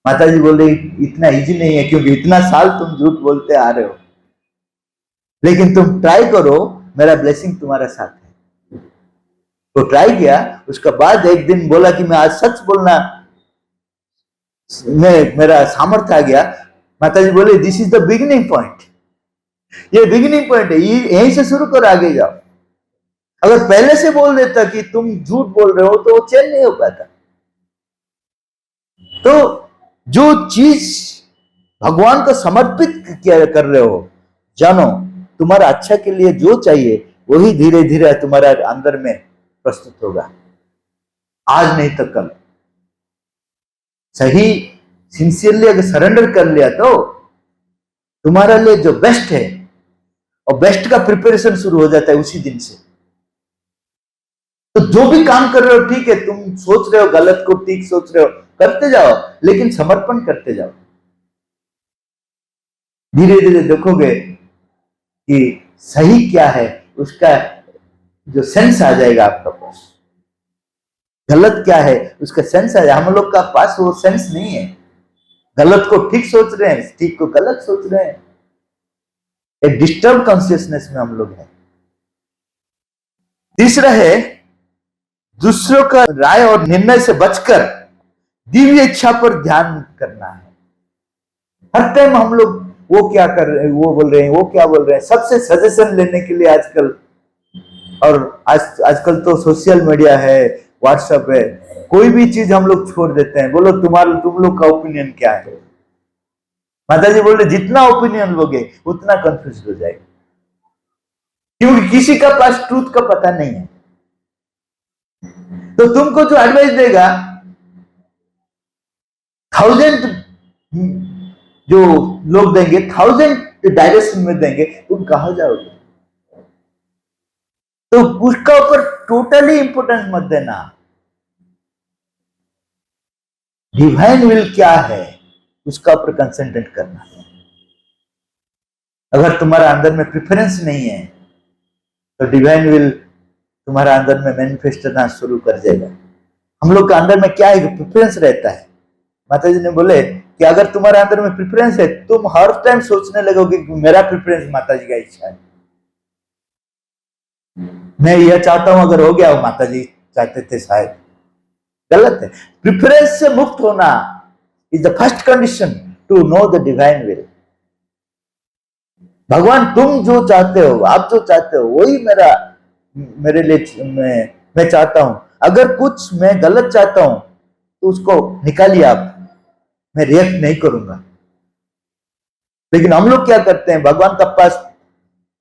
माता जी बोल रही इतना इजी नहीं है, क्योंकि इतना साल तुम झूठ बोलते आ रहे हो, लेकिन तुम ट्राई करो, मेरा ब्लेसिंग तुम्हारा साथ है। तो ट्राई किया, उसके बाद एक दिन बोला कि मैं आज सच बोलना में मेरा सामर्थ्य आ गया। माता जी बोले this is the beginning point, ये बिगिनिंग पॉइंट है, यहीं से शुरू कर आगे जाओ। अगर पहले से बोल देता कि तुम झूठ बोल रहे हो तो वो चेंज नहीं हो पाता। तो जो चीज भगवान को समर्पित कर रहे हो, जानो तुम्हारा अच्छा के लिए जो चाहिए वही धीरे धीरे तुम्हारे अंदर में प्रस्तुत होगा, आज नहीं तो कल। सही सिंसियरली अगर सरेंडर कर लिया तो तुम्हारे लिए जो बेस्ट है, और बेस्ट का प्रिपरेशन शुरू हो जाता है उसी दिन से। तो जो भी काम कर रहे हो ठीक है, तुम सोच रहे हो गलत को ठीक सोच रहे हो, करते जाओ, लेकिन समर्पण करते जाओ। धीरे धीरे देखोगे कि सही क्या है उसका जो सेंस आ जाएगा आपका पास, गलत क्या है उसका सेंस आ जाएगा। हम लोग का पास वो सेंस नहीं है, गलत को ठीक सोच रहे हैं, ठीक को गलत सोच रहे हैं, एक डिस्टर्ब कॉन्शियसनेस में हम लोग हैं। तीसरा है दूसरों का राय और निर्णय से बचकर दिव्य इच्छा पर ध्यान करना है। हर टाइम हम लोग वो क्या कर रहे हैं, वो बोल रहे हैं, वो क्या बोल रहे हैं, सबसे सजेशन लेने के लिए आजकल, और आजकल तो सोशल मीडिया है, व्हाट्सएप है, कोई भी चीज हम लोग छोड़ देते हैं, बोलो तुम लोग का ओपिनियन क्या है। माता जी बोल रहे जितना ओपिनियन लोगे उतना कंफ्यूज हो जाएगा, क्योंकि किसी का पास ट्रूथ का पता नहीं है। तो तुमको जो एडवाइस देगा 1000 जो लोग देंगे, 1000 डायरेक्शन में देंगे, तुम कहां जाओगे? तो उसका ऊपर टोटली इंपोर्टेंस मत देना। डिवाइन विल क्या है उसका ऊपर कंसंट्रेट करना। अगर तुम्हारा अंदर में प्रेफरेंस नहीं है तो डिवाइन विल तुम्हारा अंदर में मैनिफेस्ट करना शुरू कर देगा। हम लोग का अंदर में क्या है, प्रेफरेंस रहता है। माता जी ने बोले कि अगर तुम्हारे अंदर में प्रेफरेंस है, तुम हर टाइम सोचने लगोगे कि मेरा प्रेफरेंस माता जी का इच्छा है, मैं यह चाहता हूं, अगर हो गया माता जी चाहते थे शायद। गलत है। प्रेफरेंस से मुक्त होना is the first condition to know the divine will. भगवान तुम जो चाहते हो, आप जो चाहते हो वही मेरे लिए मैं चाहता हूं। अगर कुछ मैं गलत चाहता हूं तो उसको निकालिए आप, मैं रिएक्ट नहीं करूंगा। लेकिन हम लोग क्या करते हैं, भगवान के पास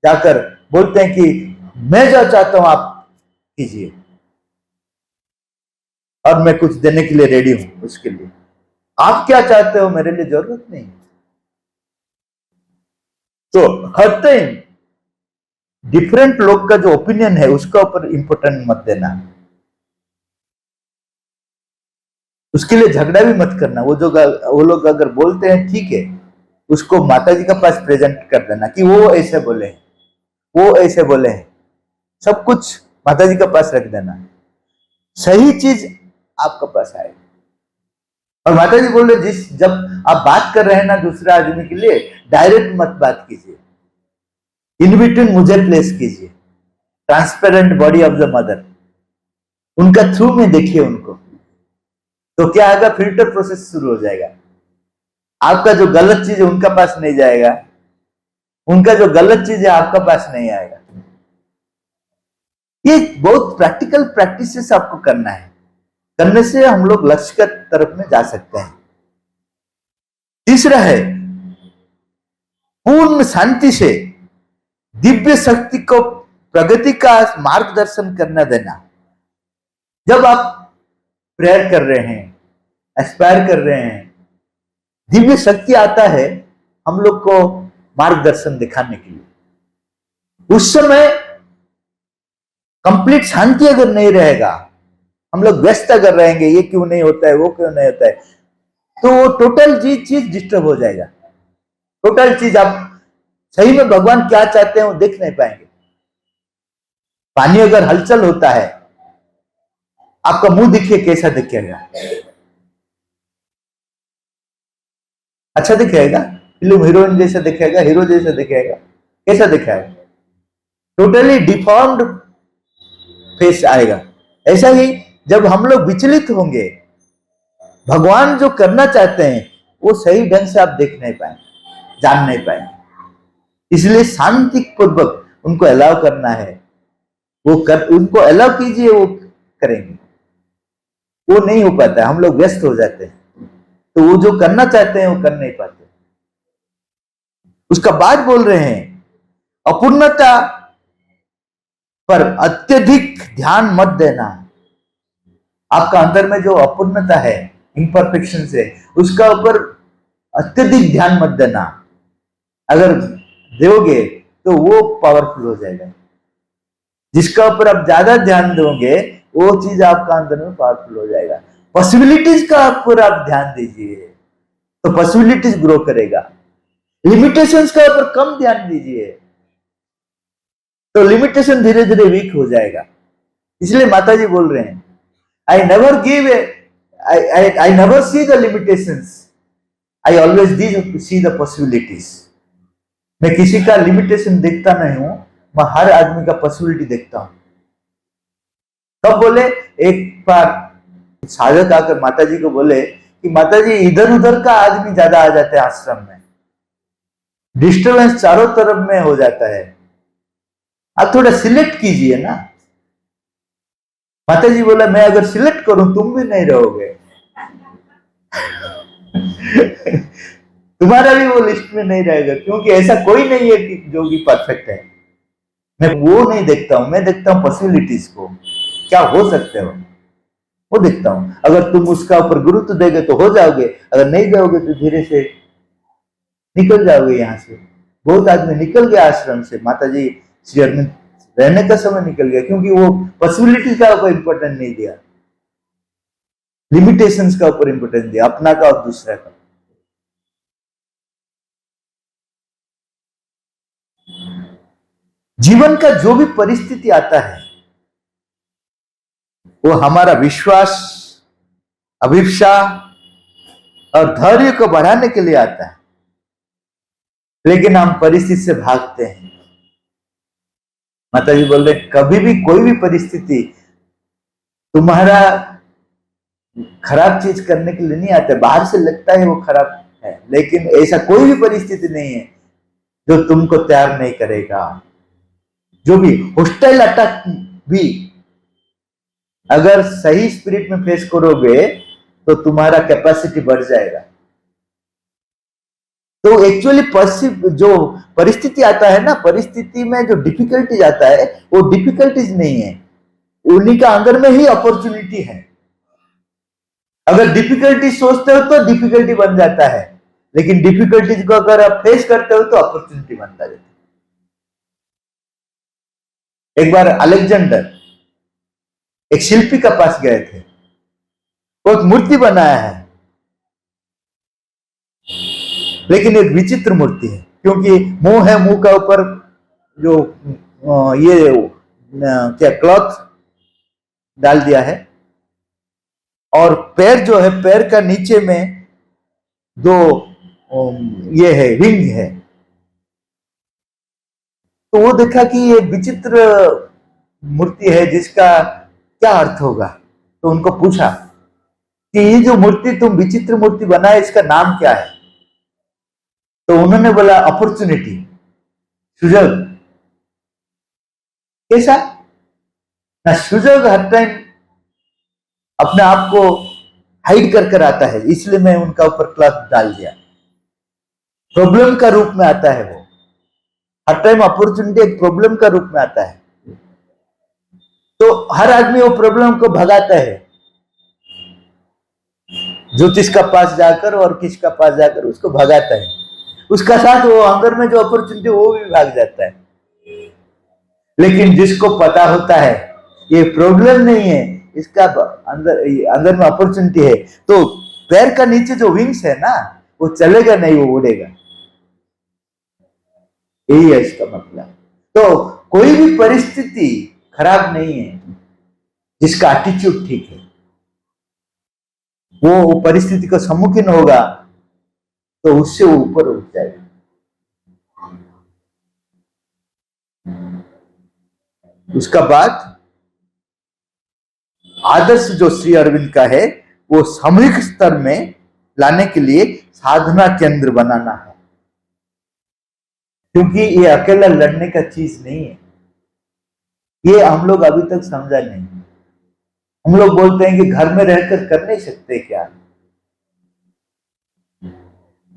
जाकर बोलते हैं कि मैं जो चाहता हूं आप कीजिए, और मैं कुछ देने के लिए रेडी हूं उसके लिए। आप क्या चाहते हो मेरे लिए जरूरत नहीं। तो हर टाइम डिफरेंट लोग का जो ओपिनियन है उसका ऊपर इंपॉर्टेंट मत देना, उसके लिए झगड़ा भी मत करना। वो लोग अगर बोलते हैं ठीक है, उसको माता जी के पास प्रेजेंट कर देना कि वो ऐसे बोले हैं, वो ऐसे बोले हैं, सब कुछ माता जी के पास रख देना, सही चीज आपके पास आएगी। और माता जी बोल रहे जब आप बात कर रहे हैं ना दूसरे आदमी के लिए, डायरेक्ट मत बात कीजिए, इन बिटवीन मुझे प्लेस कीजिए, transparent body of the mother, उनका थ्रू में देखिए उनको। तो क्या आएगा, फिल्टर प्रोसेस शुरू हो जाएगा। आपका जो गलत चीज है उनका पास नहीं जाएगा, उनका जो गलत चीज है आपका पास नहीं आएगा। ये बहुत प्रैक्टिकल प्रैक्टिसेस आपको करना है, करने से हम लोग लक्ष्य की तरफ में जा सकते हैं। तीसरा है पूर्ण शांति से दिव्य शक्ति को प्रगति का मार्गदर्शन करना देना। जब आप प्रेयर कर रहे हैं, एस्पायर कर रहे हैं, दिव्य शक्ति आता है हम लोग को मार्गदर्शन दिखाने के लिए। उस समय कंप्लीट शांति अगर नहीं रहेगा, हम लोग व्यस्त अगर रहेंगे, ये क्यों नहीं होता है, वो क्यों नहीं होता है, तो टोटल चीज डिस्टर्ब हो जाएगा। टोटल चीज आप सही में भगवान क्या चाहते हैं वो देख नहीं पाएंगे। पानी अगर हलचल होता है, आपका मुंह दिखिए कैसा दिखेगा, अच्छा दिखेगा, फिल्म हीरोइन जैसा दिखेगा, हीरो जैसा दिखेगा, कैसा दिखेगा, टोटली डिफॉर्म्ड फेस आएगा। ऐसा ही जब हम लोग विचलित होंगे, भगवान जो करना चाहते हैं वो सही ढंग से आप देख नहीं पाएंगे, जान नहीं पाएंगे। इसलिए शांति पूर्वक उनको अलाउ करना है, उनको अलाउ कीजिए, वो करेंगे। वो नहीं हो पाता है, हम लोग व्यस्त हो जाते हैं, तो वो जो करना चाहते हैं वो कर नहीं पाते। उसका बाद बोल रहे हैं अपूर्णता पर अत्यधिक ध्यान मत देना। आपका अंदर में जो अपूर्णता है, इम्परफेक्शन है, उसका ऊपर अत्यधिक ध्यान मत देना। अगर दोगे तो वो पावरफुल हो जाएगा। जिसका ऊपर आप ज्यादा ध्यान दोगे वो चीज आपका अंदर में पावरफुल हो जाएगा। पॉसिबिलिटीज का ऊपर आप ध्यान दीजिए तो पॉसिबिलिटीज ग्रो करेगा। लिमिटेशंस का ऊपर कम ध्यान दीजिए तो लिमिटेशन धीरे धीरे वीक हो जाएगा। इसलिए माता जी बोल रहे हैं I never give I never see the limitations, I always see the possibilities. मैं किसी का लिमिटेशन देखता नहीं हूं, मैं हर आदमी का पॉसिबिलिटी देखता हूं। कब बोले, एक बार साधक आकर माता जी को बोले कि माता जी इधर उधर का आदमी ज्यादा आ जाते हैं आश्रम में, डिस्टर्बेंस चारों तरफ में हो जाता है, आप थोड़ा सिलेक्ट कीजिए ना। माता जी बोला मैं अगर सिलेक्ट करूं तुम भी नहीं रहोगे तुम्हारा भी वो लिस्ट में नहीं रहेगा, क्योंकि ऐसा कोई नहीं है कि जो भी परफेक्ट है। मैं वो नहीं देखता हूं, मैं देखता हूं पॉसिबिलिटीज को, क्या हो सकते हो वो देखता हूं। अगर तुम उसका ऊपर गुरुत्व देगे तो हो जाओगे, अगर नहीं जाओगे तो धीरे से निकल जाओगे यहां से। बहुत आदमी निकल गया आश्रम से, माता जी श्री अरविंद रहने का समय निकल गया, क्योंकि वो पॉसिबिलिटीज का ऊपर इंपॉर्टेंस नहीं दिया, लिमिटेशंस का ऊपर इंपॉर्टेंस दिया, अपना का और दूसरा का। जीवन का जो भी परिस्थिति आता है वो हमारा विश्वास, अभिप्सा और धैर्य को बढ़ाने के लिए आता है, लेकिन हम परिस्थिति से भागते हैं। माता जी बोल रहे कभी भी कोई भी परिस्थिति तुम्हारा खराब चीज करने के लिए नहीं आता। बाहर से लगता है वो खराब है, लेकिन ऐसा कोई भी परिस्थिति नहीं है जो तुमको तैयार नहीं करेगा। जो भी होस्टाइल अटैक भी अगर सही स्पिरिट में फेस करोगे तो तुम्हारा कैपेसिटी बढ़ जाएगा। तो एक्चुअली जो परिस्थिति आता है ना, परिस्थिति में जो डिफिकल्टीज आता है वो डिफिकल्टीज नहीं है, उन्हीं का अंदर में ही अपॉर्चुनिटी है। अगर डिफिकल्टी सोचते हो तो डिफिकल्टी बन जाता है, लेकिन डिफिकल्टीज को अगर आप फेस करते हो तो अपॉर्चुनिटी बनता जाता है। एक बार अलेक्जेंडर एक शिल्पी के पास गए थे, वो एक मूर्ति बनाया है, लेकिन एक विचित्र मूर्ति है, क्योंकि मुंह है, मुंह का ऊपर जो ये क्या क्लॉथ डाल दिया है, और पैर जो है, पैर का नीचे में दो ये है, विंग है। तो वो देखा कि ये विचित्र मूर्ति है, जिसका क्या अर्थ होगा। तो उनको पूछा कि ये जो मूर्ति तुम विचित्र मूर्ति बनाए, इसका नाम क्या है। तो उन्होंने बोला अपॉर्चुनिटी, सुजग। कैसा ना, सुजग हर टाइम अपने आप को हाइड कर कर आता है, इसलिए मैं उनका ऊपर क्लॉथ डाल दिया। प्रॉब्लम का रूप में आता है वो, हर टाइम अपॉर्चुनिटी एक प्रॉब्लम का रूप में आता है। तो हर आदमी वो प्रॉब्लम को भगाता है, ज्योतिष का पास जाकर और किसका पास जाकर उसको भगाता है, उसका साथ वो अंदर में जो अपॉर्चुनिटी वो भी भाग जाता है। लेकिन जिसको पता होता है ये प्रॉब्लम नहीं है, इसका अंदर में अपॉर्चुनिटी है, तो पैर का नीचे जो विंग्स है ना, वो चलेगा नहीं, वो उड़ेगा। यही है इसका मतलब। तो कोई भी परिस्थिति खराब नहीं है, जिसका एटीट्यूड ठीक है, वो परिस्थिति का सम्मुखीन होगा तो उससे ऊपर उठ जाएगा। उसका बाद आदर्श जो श्री अरविंद का है, वो सामूहिक स्तर में लाने के लिए साधना केंद्र बनाना है, क्योंकि ये अकेला लड़ने का चीज नहीं है। ये हम लोग अभी तक समझा नहीं। हम लोग बोलते हैं कि घर में रहकर कर नहीं सकते क्या,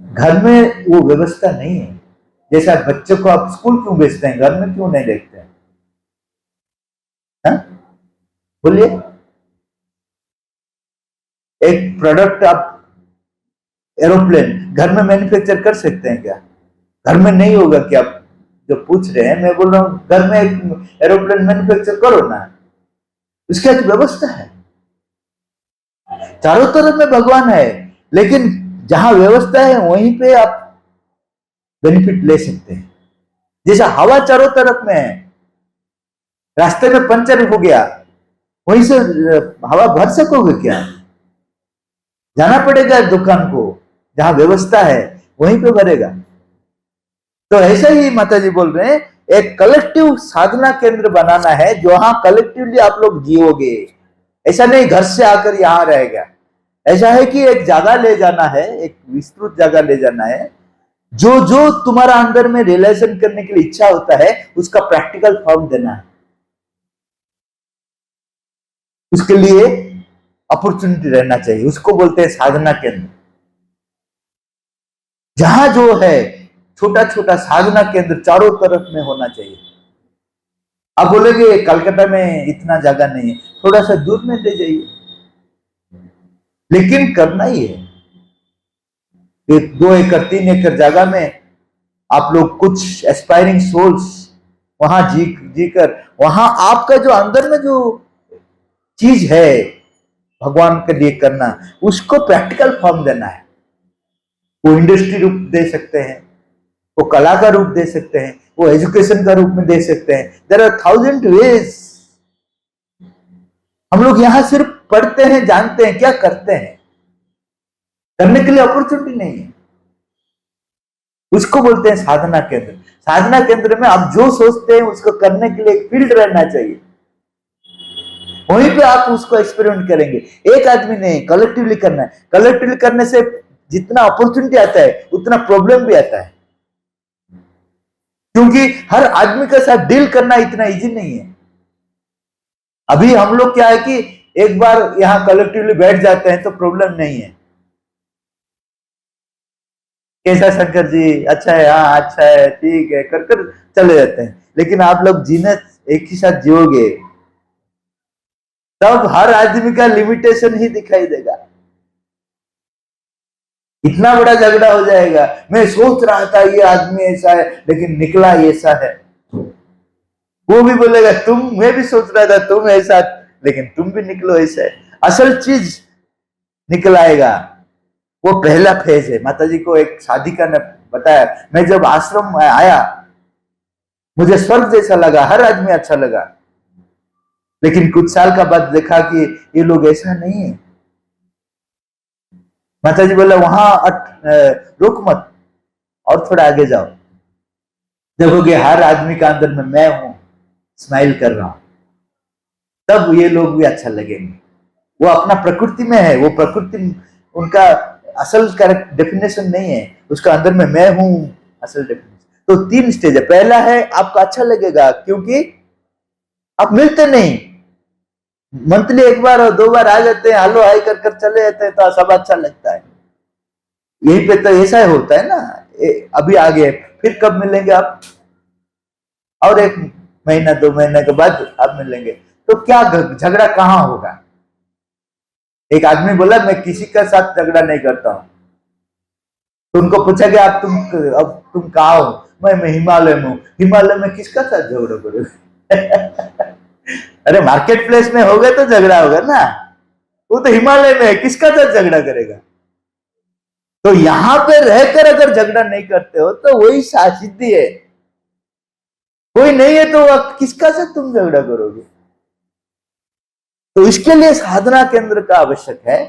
घर में वो व्यवस्था नहीं है। जैसा बच्चों को आप स्कूल क्यों भेजते हैं, घर में क्यों नहीं देखते हैं? बोलिए, एक प्रोडक्ट आप एरोप्लेन घर में मैन्युफैक्चर कर सकते हैं क्या? घर में नहीं होगा क्या? आप जो पूछ रहे हैं, मैं बोल रहा हूं घर में एक एरोप्लेन मैन्युफैक्चर करो ना, उसकी एक व्यवस्था है। चारों तरफ में भगवान है, लेकिन जहां व्यवस्था है वहीं पे आप बेनिफिट ले सकते हैं। जैसा हवा चारों तरफ में है, रास्ते में पंचर हो गया, वहीं से हवा भर सकोगे क्या? जाना पड़ेगा दुकान को, जहां व्यवस्था है वहीं पे भरेगा। तो ऐसा ही माता जी बोल रहे हैं, एक कलेक्टिव साधना केंद्र बनाना है, जहां कलेक्टिवली आप लोग जियोगे। ऐसा नहीं घर से आकर यहां रहेगा, ऐसा है कि एक जगह ले जाना है, एक विस्तृत जगह ले जाना है, जो जो तुम्हारा अंदर में रियलाइजेशन करने के लिए इच्छा होता है, उसका प्रैक्टिकल फॉर्म देना है। उसके लिए अपॉर्चुनिटी रहना चाहिए, उसको बोलते हैं साधना केंद्र। जहां जो है छोटा छोटा साधना केंद्र चारों तरफ में होना चाहिए। आप बोलेगे कलकत्ता में इतना जगह नहीं है, थोड़ा सा दूर में ले जाइए, लेकिन करना ही है। 2 एकड़ 3 एकड़ जगह में आप लोग कुछ एस्पायरिंग सोल्स वहां जीकर वहां आपका जो अंदर में जो चीज है भगवान के लिए करना, उसको प्रैक्टिकल फॉर्म देना है। वो इंडस्ट्री रूप दे सकते हैं, वो कला का रूप दे सकते हैं, वो एजुकेशन का रूप में दे सकते हैं। There are 1000 ways. हम लोग यहां सिर्फ पढ़ते हैं, जानते हैं, क्या करते हैं, करने के लिए अपॉर्चुनिटी नहीं है। उसको बोलते हैं साधना केंद्र। साधना केंद्र में आप जो सोचते हैं उसको करने के लिए एक फील्ड रहना चाहिए, वहीं पे आप उसको एक्सपेरिमेंट करेंगे। एक आदमी नहीं, कलेक्टिवली करना है। कलेक्टिवली करने से जितना अपॉर्चुनिटी आता है उतना प्रॉब्लम भी आता है। क्योंकि हर आदमी के साथ डील करना इतना इजी नहीं है। अभी हम लोग क्या है कि एक बार यहां कलेक्टिवली बैठ जाते हैं तो प्रॉब्लम नहीं है। कैसा शंकर जी, अच्छा है, हाँ अच्छा है, ठीक है, कर कर चले जाते हैं। लेकिन आप लोग जीने एक ही साथ जियोगे तब हर आदमी का लिमिटेशन ही दिखाई देगा। इतना बड़ा झगड़ा हो जाएगा, मैं सोच रहा था ये आदमी ऐसा है लेकिन निकला ऐसा है। वो भी बोलेगा तुम, मैं भी सोच रहा था तुम ऐसा, लेकिन तुम भी निकलो ऐसा है। असल चीज निकल आएगा। वो पहला फेज है। माताजी को एक साधिका ने बताया, मैं जब आश्रम में आया मुझे स्वर्ग जैसा लगा, हर आदमी अच्छा लगा, लेकिन कुछ साल का बाद देखा कि ये लोग ऐसा नहीं है। माताजी बोला वहां रुक मत, और थोड़ा आगे जाओ, देखोगे हर आदमी का अंदर में मैं हूं, स्माइल कर रहा हूं, तब ये लोग भी अच्छा लगेंगे। वो अपना प्रकृति में है, वो प्रकृति उनका असल डेफिनेशन नहीं है, उसका अंदर में मैं हूं असल डेफिनेशन। तो 3 स्टेज है। पहला है आपको अच्छा लगेगा क्योंकि आप मिलते नहीं, मंथली 1 बार और 2 बार आ जाते हैं, हेलो हाई कर कर चले जाते हैं, तो सब अच्छा लगता है। यहीं पे तो ऐसा ही होता है ना, अभी आ गए फिर कब मिलेंगे आप, और 1 महीना 2 महीने के बाद आप मिलेंगे, तो क्या झगड़ा कहां होगा। एक आदमी बोला मैं किसी का साथ झगड़ा नहीं करता हूं, तो उनको पूछा कि आप अब तुम कहाँ हो, मैं हिमालय में हूँ। हिमालय में किसका साथ झगड़ा करोगे अरे मार्केट प्लेस में हो गए तो झगड़ा होगा ना, वो तो हिमालय में है, किसका साथ झगड़ा करेगा। तो यहां पे रहकर अगर झगड़ा नहीं करते हो तो वही सिद्धि है। कोई नहीं है तो किसका साथ तुम झगड़ा करोगे। तो इसके लिए साधना केंद्र का आवश्यक है।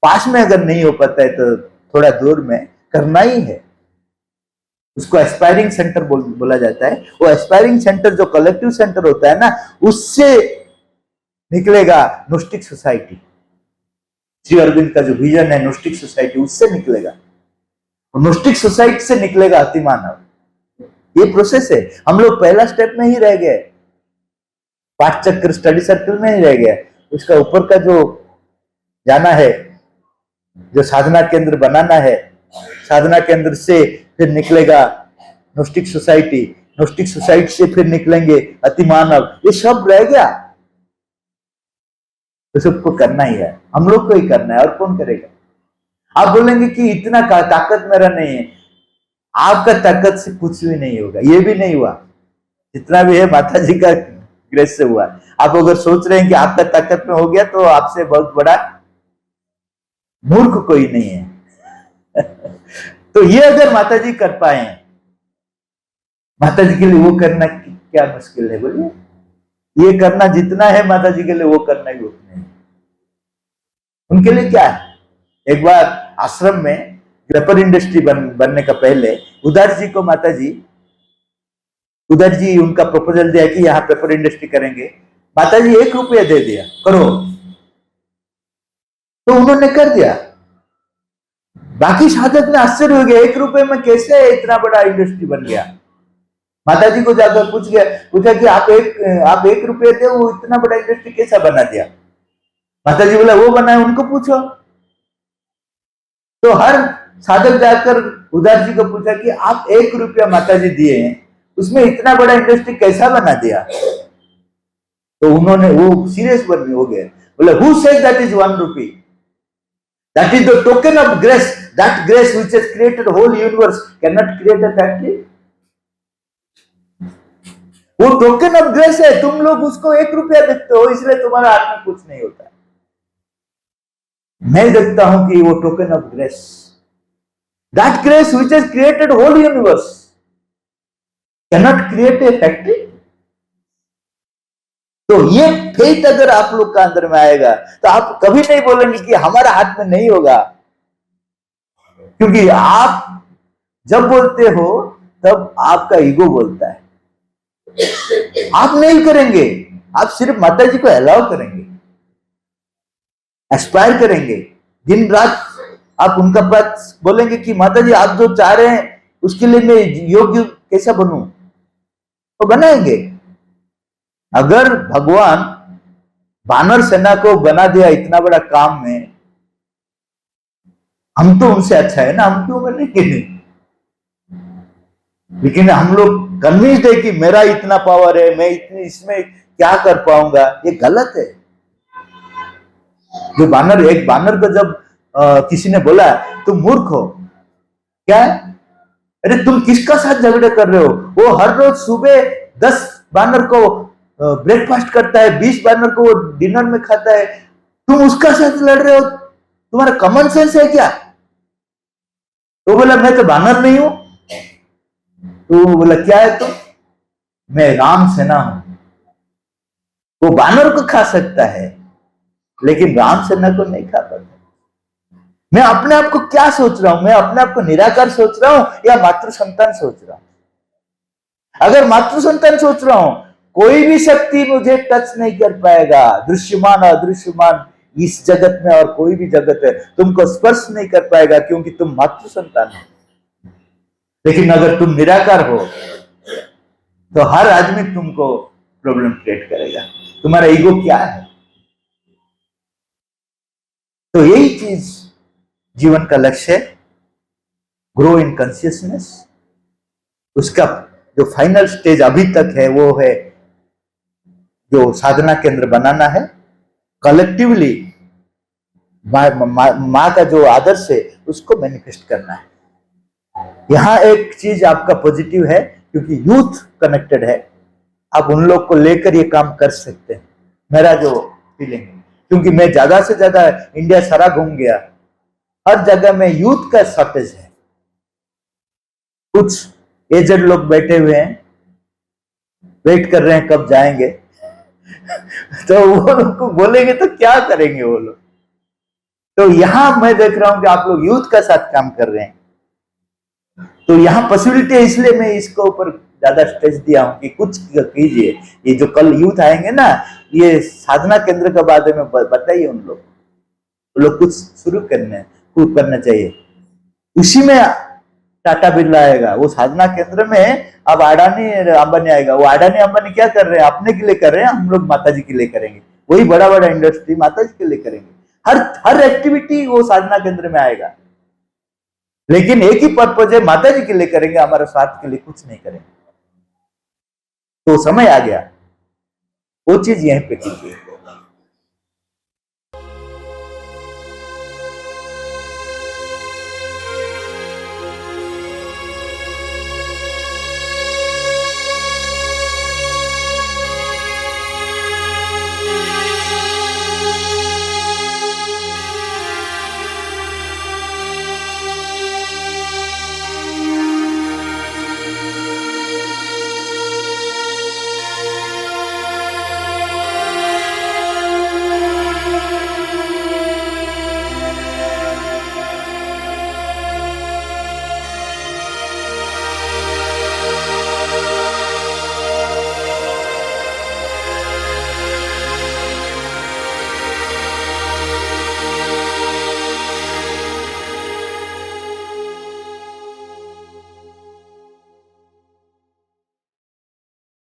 पास में अगर नहीं हो पाता है तो थोड़ा दूर में करना ही है। उसको एस्पायरिंग सेंटर बोला जाता है। वो एस्पायरिंग सेंटर जो कलेक्टिव सेंटर होता है ना, उससे निकलेगा नोस्टिक सोसाइटी। श्री अरविंद का जो विजन है नोस्टिक सोसाइटी, उससे निकलेगा। नोस्टिक सोसाइटी से निकलेगा अतिमानव। ये प्रोसेस है। हम लोग पहला स्टेप में ही रह गए, पाठ चक्र स्टडी सर्कल में ही रह गया। उसका ऊपर का जो जाना है, जो साधना केंद्र बनाना है, साधना केंद्र से फिर निकलेगा नोस्टिक सोसाइटी, नोस्टिक सोसाइटी से फिर निकलेंगे अतिमानव। ये सब रह गया, तो सबको करना ही है, हम लोग को ही करना है, और कौन करेगा। आप बोलेंगे कि इतना ताकत मेरा नहीं है। आपका ताकत से कुछ भी नहीं होगा, ये भी नहीं हुआ, जितना भी है माता जी का ग्रेस से हुआ। आप अगर सोच रहे हैं कि आपका ताकत में हो गया तो आपसे बहुत बड़ा मूर्ख कोई नहीं है तो ये अगर माता जी कर पाए, माता जी के लिए वो करना क्या मुश्किल है बोलिए। ये करना जितना है माता जी के लिए, वो करना ही उतना है। उनके लिए क्या है। एक बार आश्रम में पेपर इंडस्ट्री बनने का पहले उदार जी को माता जी, उधर जी उनका प्रपोजल दिया कि यहाँ पेपर इंडस्ट्री करेंगे। माता जी 1 रुपया दे दिया, करो। तो उन्होंने कर दिया। बाकी साधक ने आश्चर्य हो गया, 1 रुपए में कैसे इतना बड़ा इंडस्ट्री बन गया। माता जी को जाकर पूछा कि आप 1 रुपये दे, वो इतना बड़ा इंडस्ट्री कैसा बना दिया। माता जी बोला वो बना है, उनको पूछो। तो हर साधक जाकर उदार जी को पूछा कि आप 1 रुपया माता जी दिए हैं, उसमें इतना बड़ा इंडस्ट्री कैसा बना दिया। तो उन्होंने, वो सीरियस बन हो गए, बोले who said that is 1 rupee, that is the token of grace, that grace which has created whole universe can not create a factory. वो टोकन ऑफ ग्रेस है, तुम लोग उसको 1 रुपया देखते हो, इसलिए तुम्हारा हाथ में कुछ नहीं होता। मैं देखता हूं कि वो token of grace, that grace which has created whole universe can not create a factory. तो ये फेथ अगर आप लोग का अंदर में आएगा तो आप कभी नहीं बोलेंगे कि हमारा हाथ में नहीं होगा। क्योंकि आप जब बोलते हो तब आपका ईगो बोलता है। आप नहीं करेंगे, आप सिर्फ माता जी को अलाउ करेंगे, एस्पायर करेंगे। दिन रात आप उनका पास बोलेंगे कि माता जी आप जो चाह रहे हैं उसके लिए मैं योग्य कैसा बनूं? तो बनाएंगे। अगर भगवान वानर सेना को बना दिया इतना बड़ा काम में, हम तो उनसे अच्छा है ना, हम क्यों बनेंगे नहीं? लेकिन हम लोग कन्विंस्ड है कि मेरा इतना पावर है, मैं इतनी इसमें क्या कर पाऊंगा, ये गलत है। जो बानर, एक बानर को जब किसी ने बोला तुम मूर्ख हो, क्या है? अरे तुम किसका साथ झगड़े कर रहे हो? वो हर रोज सुबह 10 बानर को ब्रेकफास्ट करता है, 20 बानर को वो डिनर में खाता है, तुम उसका साथ लड़ रहे हो? तुम्हारा कॉमन सेंस है क्या? तो बोला मैं तो बानर नहीं हूं। तो बोला क्या है? तो मैं राम सेना हूं। वो बानर को खा सकता है लेकिन राम सेना को नहीं खा पाता। मैं अपने आप को क्या सोच रहा हूं? मैं अपने आप को निराकार सोच रहा हूं या मातृ संतान सोच रहा हूं? अगर मातृ संतान सोच रहा हूं, कोई भी शक्ति मुझे टच नहीं कर पाएगा। दृश्यमान अदृश्यमान इस जगत में और कोई भी जगत है तुमको स्पर्श नहीं कर पाएगा, क्योंकि तुम मातृ संतान हो। लेकिन अगर तुम निराकार हो तो हर आदमी तुमको प्रॉब्लम क्रिएट करेगा। तुम्हारा ईगो क्या है? तो यही चीज जीवन का लक्ष्य है, ग्रो इन कॉन्शियसनेस। उसका जो फाइनल स्टेज अभी तक है वो है जो साधना केंद्र बनाना है। कलेक्टिवली माँ का जो आदर्श है उसको मैनिफेस्ट करना है। यहां एक चीज आपका पॉजिटिव है, क्योंकि यूथ कनेक्टेड है, आप उन लोग को लेकर ये काम कर सकते हैं, मेरा जो फीलिंग है। क्योंकि मैं ज्यादा से ज्यादा इंडिया सारा घूम गया, हर जगह में यूथ का शॉर्टेज है। कुछ एजेड लोग बैठे हुए हैं, वेट कर रहे हैं कब जाएंगे तो वो लोग को बोलेंगे तो क्या करेंगे वो लोग? तो यहां मैं देख रहा हूं कि आप लोग यूथ का साथ काम कर रहे हैं, तो यहाँ पॉसिबिलिटी है, इसलिए मैं इसको ऊपर ज्यादा स्ट्रेस दिया हूं कि कुछ कीजिए। ये जो कल यूथ आएंगे ना, ये साधना केंद्र के बारे में बताइए उन लोग कुछ शुरू करना चाहिए। उसी में टाटा बिरला आएगा, वो साधना केंद्र में अब अडानी अंबानी आएगा। वो अडानी अंबानी क्या कर रहे हैं? अपने के लिए कर रहे हैं, हम लोग माता जी के लिए करेंगे। वही बड़ा बड़ा इंडस्ट्री माता जी के लिए करेंगे। हर एक्टिविटी वो साधना केंद्र में आएगा, लेकिन एक ही पर्पज है, माता जी के लिए करेंगे, हमारे स्वार्थ के लिए कुछ नहीं करेंगे। तो समय आ गया, वो चीज यहीं पे कीजिए।